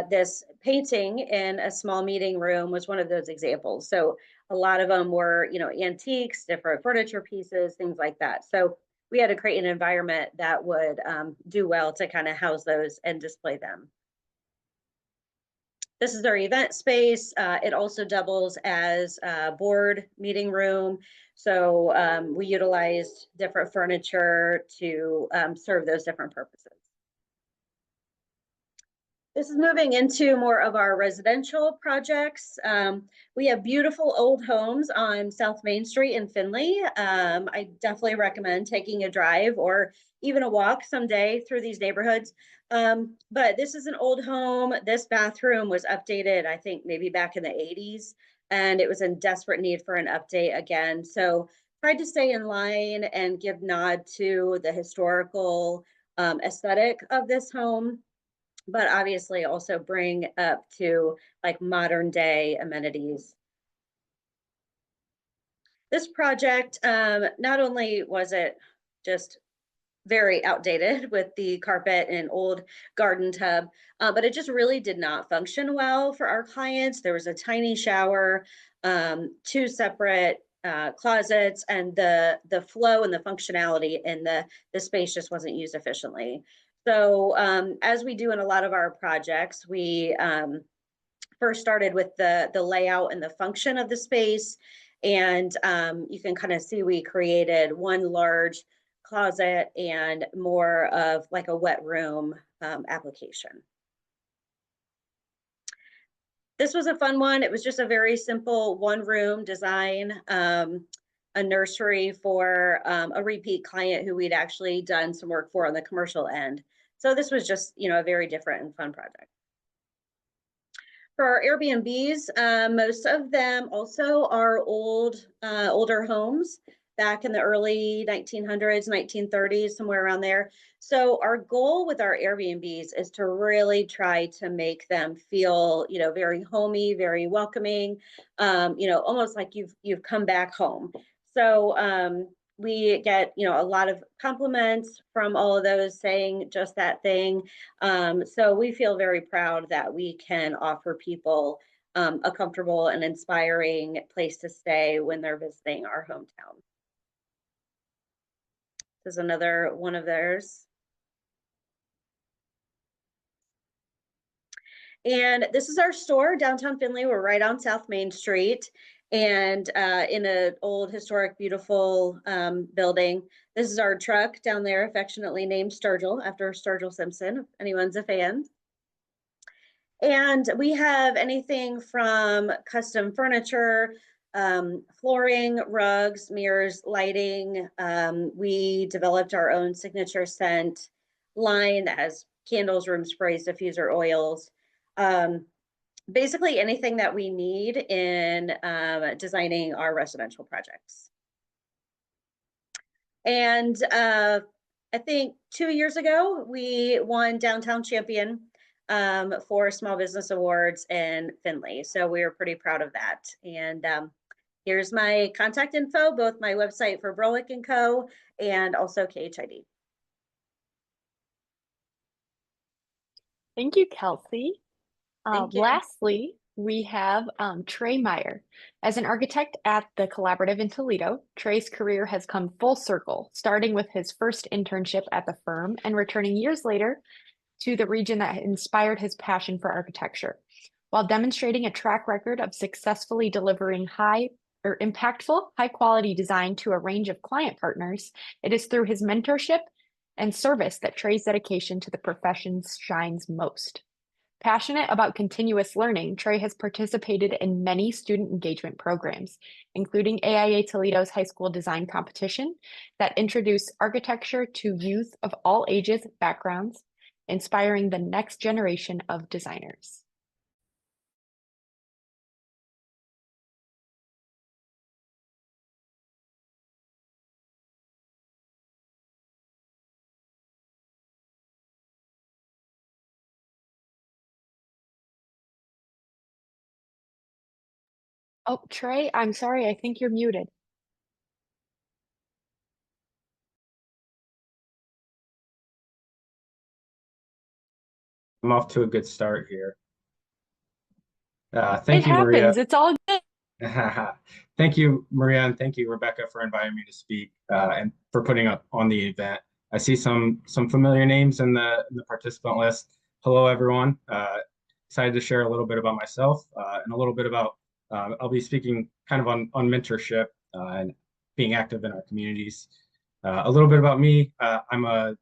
Speaker 6: This painting in a small meeting room was one of those examples. So a lot of them were, antiques, different furniture pieces, things like that. So we had to create an environment that would do well to kind of house those and display them. This is our event space. It also doubles as a board meeting room. So we utilized different furniture to serve those different purposes. This is moving into more of our residential projects. We have beautiful old homes on South Main Street in Findlay. I definitely recommend taking a drive or even a walk someday through these neighborhoods. But this is an old home. This bathroom was updated, I think maybe back in the 80s, and it was in desperate need for an update again. So tried to stay in line and give nod to the historical aesthetic of this home, but obviously also bring up to like modern day amenities. This project, not only was it just very outdated with the carpet and old garden tub, but it just really did not function well for our clients. There was a tiny shower, 2 separate closets, and the flow and the functionality in the space just wasn't used efficiently. So as we do in a lot of our projects, we first started with the layout and the function of the space. And you can kind of see we created one large closet and more of like a wet room application. This was a fun one. It was just a very simple 1-room design, a nursery for a repeat client who we'd actually done some work for on the commercial end. So this was just, a very different and fun project. For our Airbnbs, most of them also are older homes back in the early 1900s, 1930s, somewhere around there. So our goal with our Airbnbs is to really try to make them feel, very homey, very welcoming, almost like you've come back home. So we get, a lot of compliments from all of those saying just that thing. So we feel very proud that we can offer people a comfortable and inspiring place to stay when they're visiting our hometown. This is another one of theirs. And this is our store, downtown Findlay. We're right on South Main Street. and in an old, historic, beautiful building. This is our truck down there, affectionately named Sturgill, after Sturgill Simpson, if anyone's a fan. And we have anything from custom furniture, flooring, rugs, mirrors, lighting. We developed our own signature scent line that has candles, room sprays, diffuser oils. Basically anything that we need in designing our residential projects. And I think 2 years ago, we won Downtown Champion for Small Business Awards in Findlay. So we were pretty proud of that. And here's my contact info, both my website for Browick & Co. and also KHID.
Speaker 1: Thank you, Kelsey.
Speaker 6: Thank you.
Speaker 1: Lastly, we have Trey Meyer. As an architect at the Collaborative in Toledo, Trey's career has come full circle, starting with his first internship at the firm and returning years later to the region that inspired his passion for architecture. While demonstrating a track record of successfully delivering impactful, high-quality design to a range of client partners, it is through his mentorship and service that Trey's dedication to the profession shines most. Passionate about continuous learning, Trey has participated in many student engagement programs, including AIA Toledo's high school design competition that introduce architecture to youth of all ages, backgrounds, inspiring the next generation of designers. Oh, Trey, I'm sorry, I think you're muted.
Speaker 7: I'm off to a good start here.
Speaker 1: It
Speaker 7: Thank you, Maria.
Speaker 1: happens, it's all good.
Speaker 7: Thank you, Maria, and thank you, Rebecca, for inviting me to speak and for putting up on the event. I see some familiar names in the participant list. Hello, everyone. Excited to share a little bit about myself and a little bit about, I'll be speaking kind of on mentorship and being active in our communities. A little bit about me. I'm a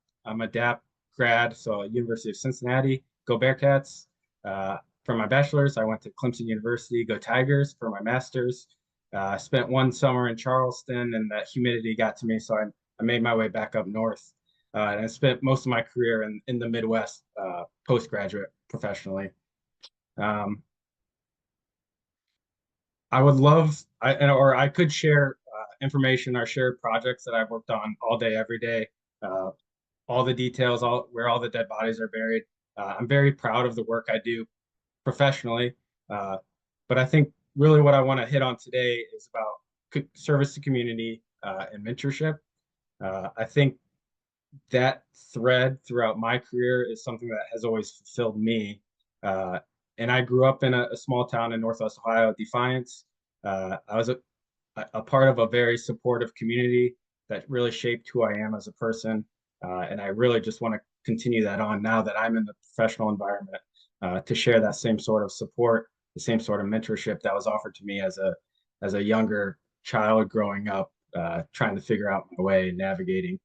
Speaker 7: DAP grad, so University of Cincinnati, go Bearcats. For my bachelor's, I went to Clemson University, go Tigers. For my master's, I spent one summer in Charleston, and that humidity got to me, so I made my way back up north. And I spent most of my career in the Midwest, postgraduate professionally. I would love, I could share information or share projects that I've worked on all day, every day, all the details, where all the dead bodies are buried. I'm very proud of the work I do professionally, but I think really what I want to hit on today is about service to community and mentorship. I think that thread throughout my career is something that has always fulfilled me. And I grew up in a small town in Northwest Ohio, Defiance. I was a part of a very supportive community that really shaped who I am as a person. And I really just want to continue that on now that I'm in the professional environment, to share that same sort of support, the same sort of mentorship that was offered to me as a younger child growing up, trying to figure out my way and navigating.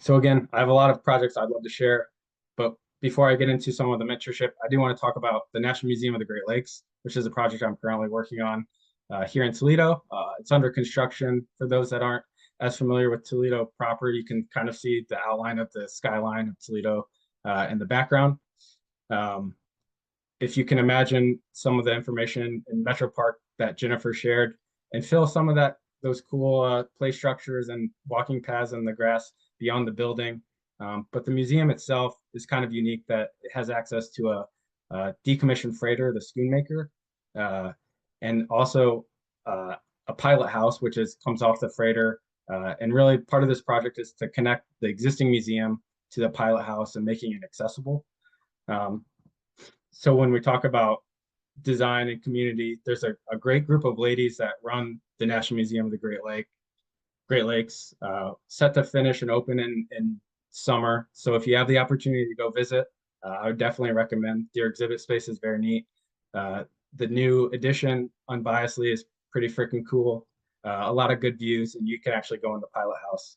Speaker 7: So again, I have a lot of projects I'd love to share, but before I get into some of the mentorship, I do want to talk about the National Museum of the Great Lakes, which is a project I'm currently working on here in Toledo. It's under construction. For those that aren't as familiar with Toledo proper, you can kind of see the outline of the skyline of Toledo in the background. If you can imagine some of the information in Metro Park that Jennifer shared, and fill some of those cool play structures and walking paths in the grass beyond the building. But the museum itself is kind of unique that it has access to a decommissioned freighter, the Schoonmaker, and also a pilot house, which comes off the freighter. And really part of this project is to connect the existing museum to the pilot house and making it accessible. So when we talk about design and community, there's a great group of ladies that run the National Museum of the Great Lakes, set to finish and open in summer. So if you have the opportunity to go visit, I would definitely recommend. Their exhibit space is very neat. the new addition, unbiasedly, is pretty freaking cool. A lot of good views, and you can actually go in the pilot house.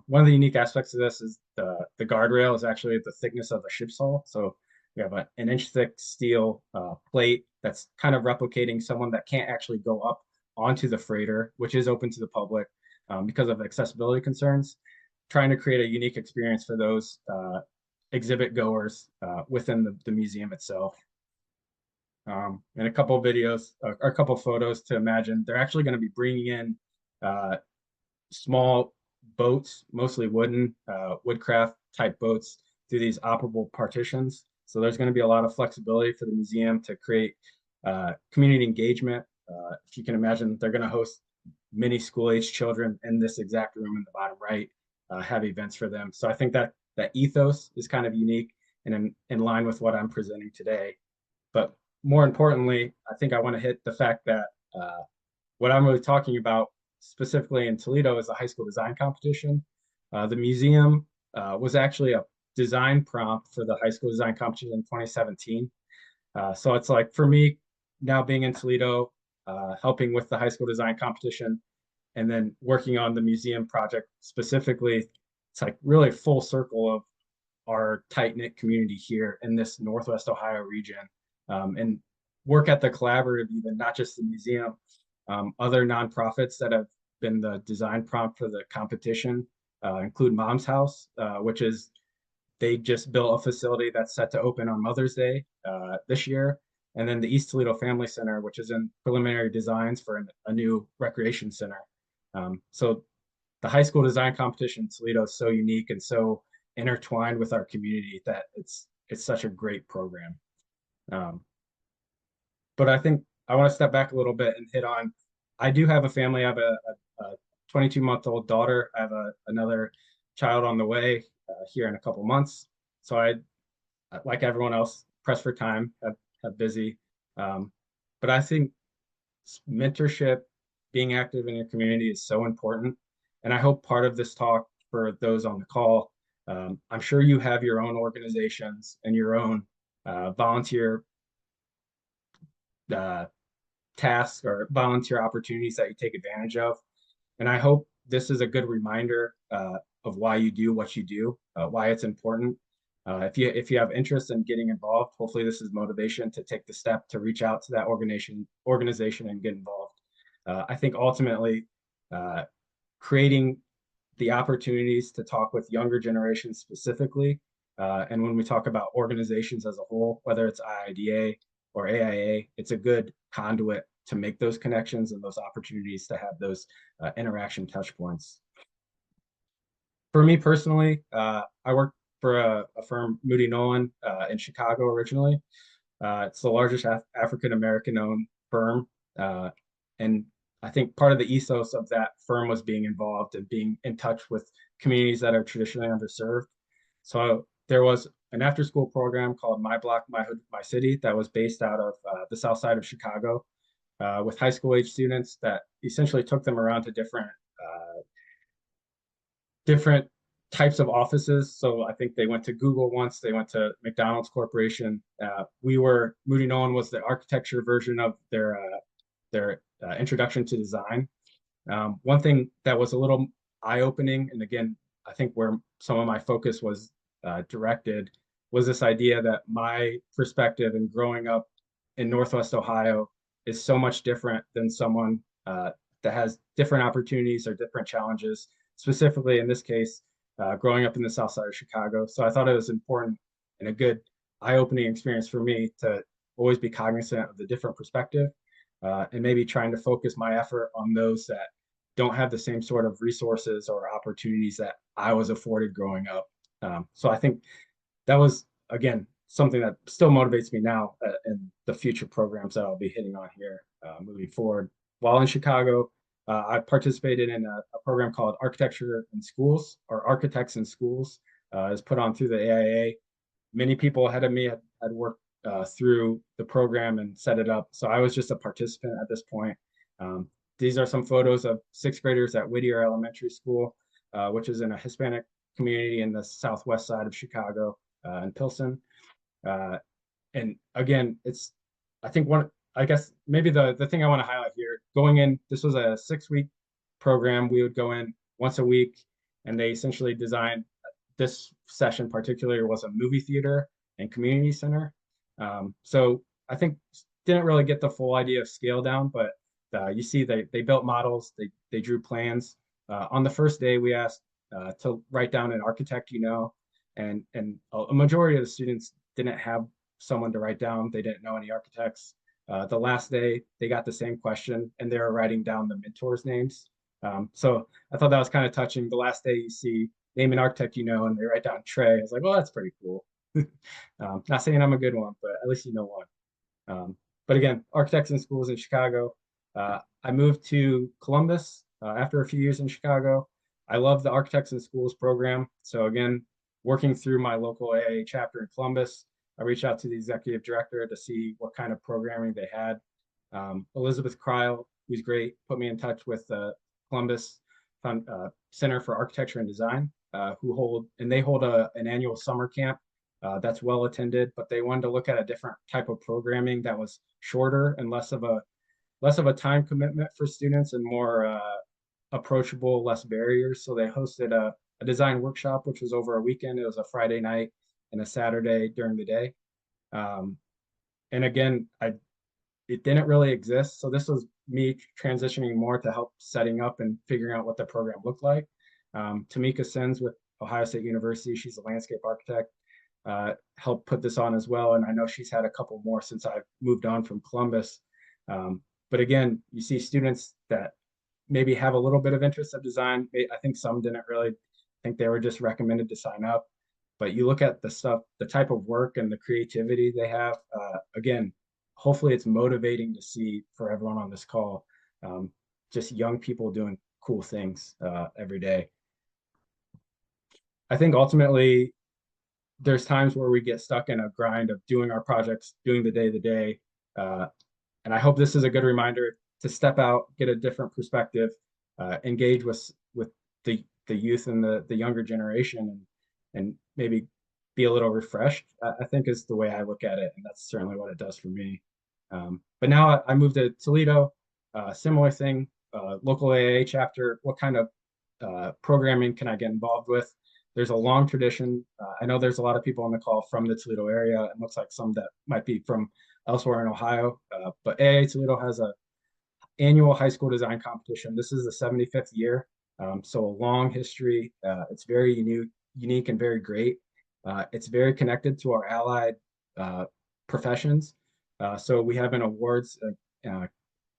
Speaker 7: One of the unique aspects of this is the guardrail is actually the thickness of a ship's hull. So we have an inch thick steel plate that's kind of replicating someone that can't actually go up onto the freighter, which is open to the public because of accessibility concerns, trying to create a unique experience for those exhibit goers within the museum itself. And a couple of videos or a couple of photos to imagine. They're actually going to be bringing in small boats, mostly wooden, woodcraft type boats, through these operable partitions. So there's going to be a lot of flexibility for the museum to create community engagement. If you can imagine, they're going to host many school-age children in this exact room in the bottom right, have events for them. So I think that that ethos is kind of unique and in line with what I'm presenting today. But more importantly, I think I want to hit the fact that what I'm really talking about specifically in Toledo is a high school design competition. The museum was actually a design prompt for the high school design competition in 2017. So it's like, for me, now being in Toledo, helping with the high school design competition, and then working on the museum project specifically, it's like really full circle of our tight-knit community here in this Northwest Ohio region. And work at the collaborative, even not just the museum, other nonprofits that have been the design prompt for the competition include Mom's House, which is, they just built a facility that's set to open on Mother's Day this year. And then the East Toledo Family Center, which is in preliminary designs for a new recreation center. So the high school design competition in Toledo is so unique and so intertwined with our community that it's such a great program. But I think I want to step back a little bit and hit on, I do have a family. I have a 22-month-old daughter. I have another child on the way here in a couple months. So I, like everyone else, press for time, have busy. But I think mentorship, being active in your community is so important. And I hope part of this talk, for those on the call, I'm sure you have your own organizations and your own volunteer tasks or volunteer opportunities that you take advantage of. And I hope this is a good reminder of why you do what you do, why it's important. If you have interest in getting involved, hopefully this is motivation to take the step to reach out to that organization and get involved. I think ultimately creating the opportunities to talk with younger generations specifically, and when we talk about organizations as a whole, whether it's IIDA or AIA, it's a good conduit to make those connections and those opportunities to have those interaction touch points. For me personally, I work for a firm, Moody Nolan, in Chicago originally. It's the largest African-American owned firm. And I think part of the ethos of that firm was being involved and being in touch with communities that are traditionally underserved. So there was an after-school program called My Block, My Hood, My City that was based out of the south side of Chicago with high school age students that essentially took them around to different types of offices. So I think they went to Google once, they went to McDonald's Corporation. Moody Nolan was the architecture version of their introduction to design. One thing that was a little eye-opening, and again, I think where some of my focus was directed, was this idea that my perspective in growing up in Northwest Ohio is so much different than someone that has different opportunities or different challenges, specifically in this case, growing up in the south side of Chicago. So I thought it was important and a good eye-opening experience for me to always be cognizant of the different perspective and maybe trying to focus my effort on those that don't have the same sort of resources or opportunities that I was afforded growing up. So I think that was, again, something that still motivates me now in the future programs that I'll be hitting on here moving forward. While in Chicago, I participated in a program called Architecture in Schools, or Architects in Schools. It's put on through the AIA. Many people ahead of me had worked through the program and set it up. So I was just a participant at this point. These are some photos of sixth graders at Whittier Elementary School, which is in a Hispanic community in the southwest side of Chicago in Pilsen. And again, I think I guess maybe the thing I want to highlight here, going in, this was a 6-week program. We would go in once a week, and they essentially designed this session particularly was a movie theater and community center. So I think didn't really get the full idea of scale down, but you see they built models, they drew plans. On the first day, we asked to write down an architect you know, and a majority of the students didn't have someone to write down. They didn't know any architects. The last day, they got the same question, and they were writing down the mentors' names. So I thought that was kind of touching. The last day, you see name an architect you know, and they write down Trey. I was like, well, that's pretty cool. Not saying I'm a good one, but at least you know one. But again, architects in schools in Chicago. I moved to Columbus after a few years in Chicago. I love the Architects in Schools program. So again, working through my local AIA chapter in Columbus, I reached out to the executive director to see what kind of programming they had. Elizabeth Kreil, who's great, put me in touch with the Columbus Center for Architecture and Design, they hold an annual summer camp that's well attended, but they wanted to look at a different type of programming that was shorter and less of a time commitment for students and more approachable, less barriers. So they hosted a design workshop, which was over a weekend. It was a Friday night and a Saturday during the day. And again, it didn't really exist. So this was me transitioning more to help setting up and figuring out what the program looked like. Tamika Sins with Ohio State University, she's a landscape architect, helped put this on as well. And I know she's had a couple more since I've moved on from Columbus. But again, you see students that maybe have a little bit of interest of design. I think some didn't really think they were just recommended to sign up. But you look at the stuff, the type of work and the creativity they have, again, hopefully it's motivating to see for everyone on this call, just young people doing cool things every day. I think ultimately there's times where we get stuck in a grind of doing our projects, doing the day. And I hope this is a good reminder to step out, get a different perspective, engage with the youth and the younger generation, and maybe be a little refreshed, I think is the way I look at it. And that's certainly what it does for me. But now I moved to Toledo, similar thing, local AIA chapter. What kind of programming can I get involved with? There's a long tradition. I know there's a lot of people on the call from the Toledo area. It looks like some that might be from elsewhere in Ohio. But AIA Toledo has an annual high school design competition. This is the 75th year. So a long history. It's very unique and very great. It's very connected to our allied professions. So we have an awards,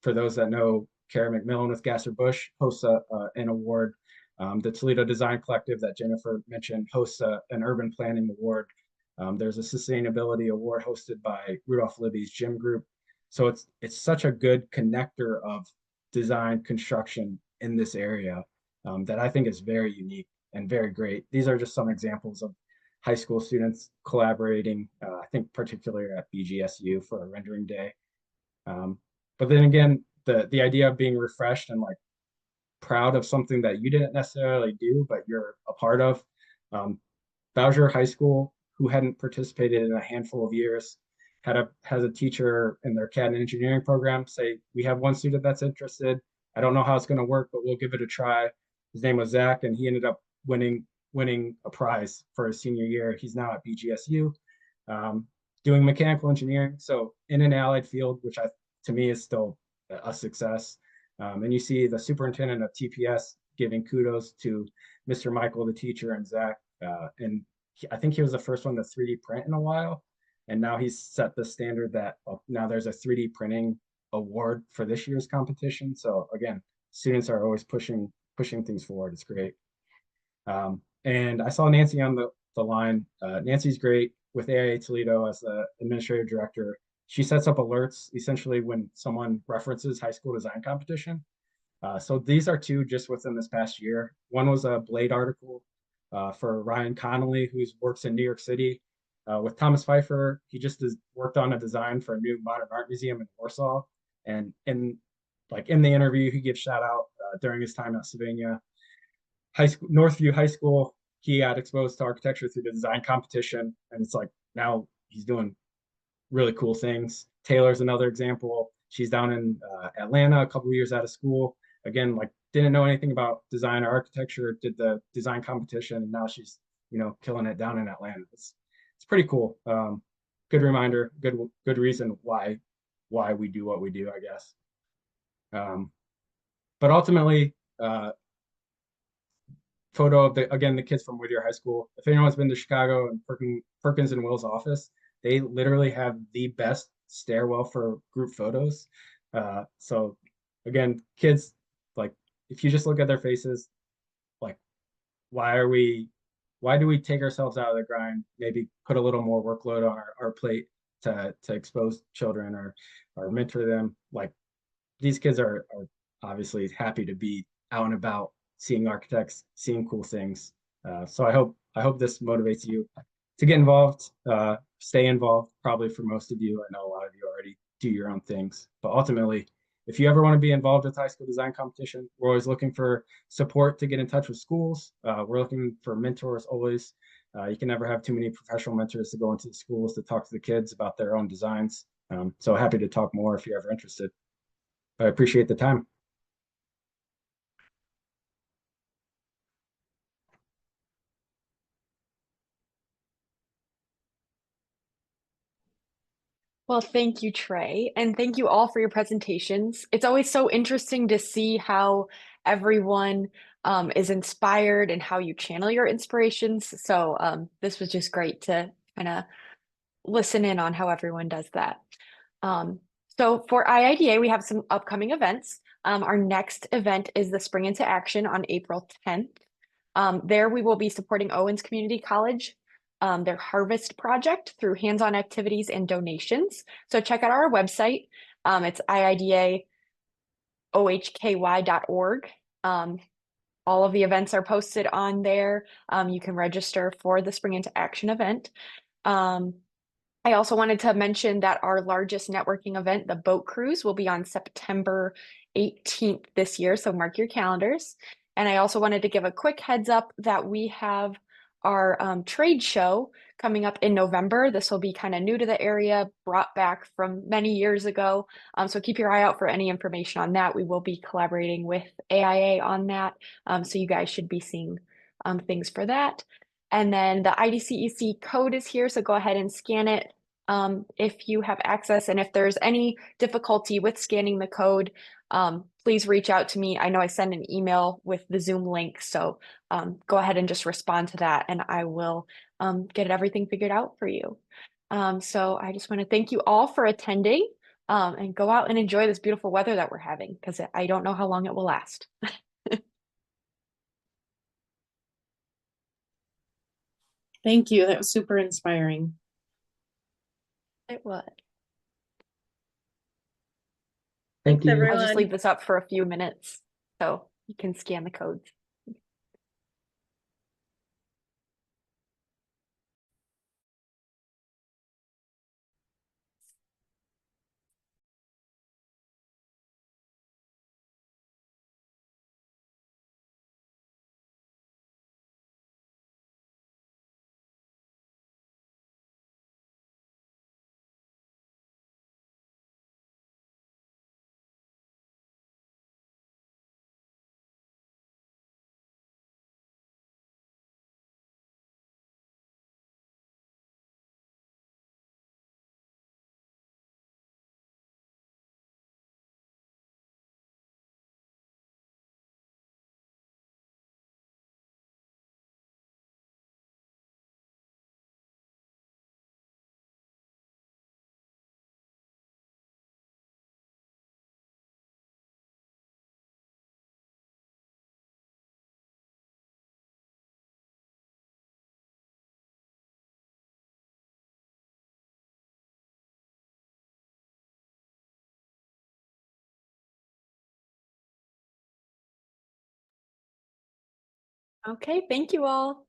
Speaker 7: for those that know, Kara McMillan with Gasser Bush hosts an award. The Toledo Design Collective that Jennifer mentioned hosts an urban planning award. There's a sustainability award hosted by Rudolph Libby's Gym Group. So it's such a good connector of design construction in this area that I think is very unique and very great. These are just some examples of high school students collaborating, I think particularly at BGSU for a rendering day. But then again, the idea of being refreshed and like proud of something that you didn't necessarily do, but you're a part of. Bowser High School, who hadn't participated in a handful of years, has a teacher in their CAD and engineering program say, we have one student that's interested. I don't know how it's going to work, but we'll give it a try. His name was Zach, and he ended up winning a prize for his senior year. He's now at BGSU, doing mechanical engineering. So in an allied field, which to me is still a success. And you see the superintendent of TPS giving kudos to Mr. Michael, the teacher, and Zach. And I think he was the first one to 3D print in a while. And now he's set the standard that now there's a 3D printing award for this year's competition. So again, students are always pushing things forward. It's great. And I saw Nancy on the line. Nancy's great with AIA Toledo as the administrative director. She sets up alerts essentially when someone references high school design competition. So these are two just within this past year. One was a Blade article for Ryan Connolly, who works in New York City. With Thomas Pfeiffer, he just worked on a design for a new modern art museum in Warsaw. And in the interview, he gives shout out during his time at Sylvania High School, Northview High School. He got exposed to architecture through the design competition, and it's like now he's doing really cool things. Taylor's another example. She's down in Atlanta, a couple of years out of school. Again, like didn't know anything about design or architecture, did the design competition, and now she's, killing it down in Atlanta. It's pretty cool. Good reminder, good reason why we do what we do, I guess. But ultimately, photo of the kids from Whittier High School. If anyone's been to Chicago and Perkins and Will's office, they literally have the best stairwell for group photos. So again, kids, like if you just look at their faces, like why do we take ourselves out of the grind, maybe put a little more workload on our plate to expose children or mentor them? Like these kids are obviously happy to be out and about, seeing architects, seeing cool things. So I hope this motivates you to get involved, stay involved. Probably for most of you, I know a lot of you already do your own things, but ultimately, if you ever want to be involved with high school design competition, we're always looking for support to get in touch with schools. We're looking for mentors always. You can never have too many professional mentors to go into the schools to talk to the kids about their own designs. So happy to talk more if you're ever interested. I appreciate the time.
Speaker 1: Well, thank you, Trey, and thank you all for your presentations. It's always so interesting to see how everyone is inspired and how you channel your inspirations. So this was just great to kind of listen in on how everyone does that. Um, so for IIDA, we have some upcoming events. Our next event is the Spring into Action on April 10th. There we will be supporting Owens Community College, their Harvest Project through hands-on activities and donations. So check out our website. It's iidaohky.org. All of the events are posted on there. You can register for the Spring into Action event. I also wanted to mention that our largest networking event, the boat cruise, will be on September 18th this year. So mark your calendars. And I also wanted to give a quick heads up that we have our trade show coming up in November. This will be kind of new to the area, brought back from many years ago. So keep your eye out for any information on that. We will be collaborating with AIA on that. So you guys should be seeing things for that. And then the IDCEC code is here, so go ahead and scan it if you have access. And if there's any difficulty with scanning the code, please reach out to me. I know I send an email with the Zoom link, so go ahead and just respond to that and I will get everything figured out for you. So I just want to thank you all for attending and go out and enjoy this beautiful weather that we're having, because I don't know how long it will last.
Speaker 8: Thank you. That was super inspiring.
Speaker 1: It was.
Speaker 6: Thanks,
Speaker 7: you.
Speaker 6: everyone.
Speaker 1: I'll just leave this up for a few minutes so you can scan the codes. Okay, thank you all.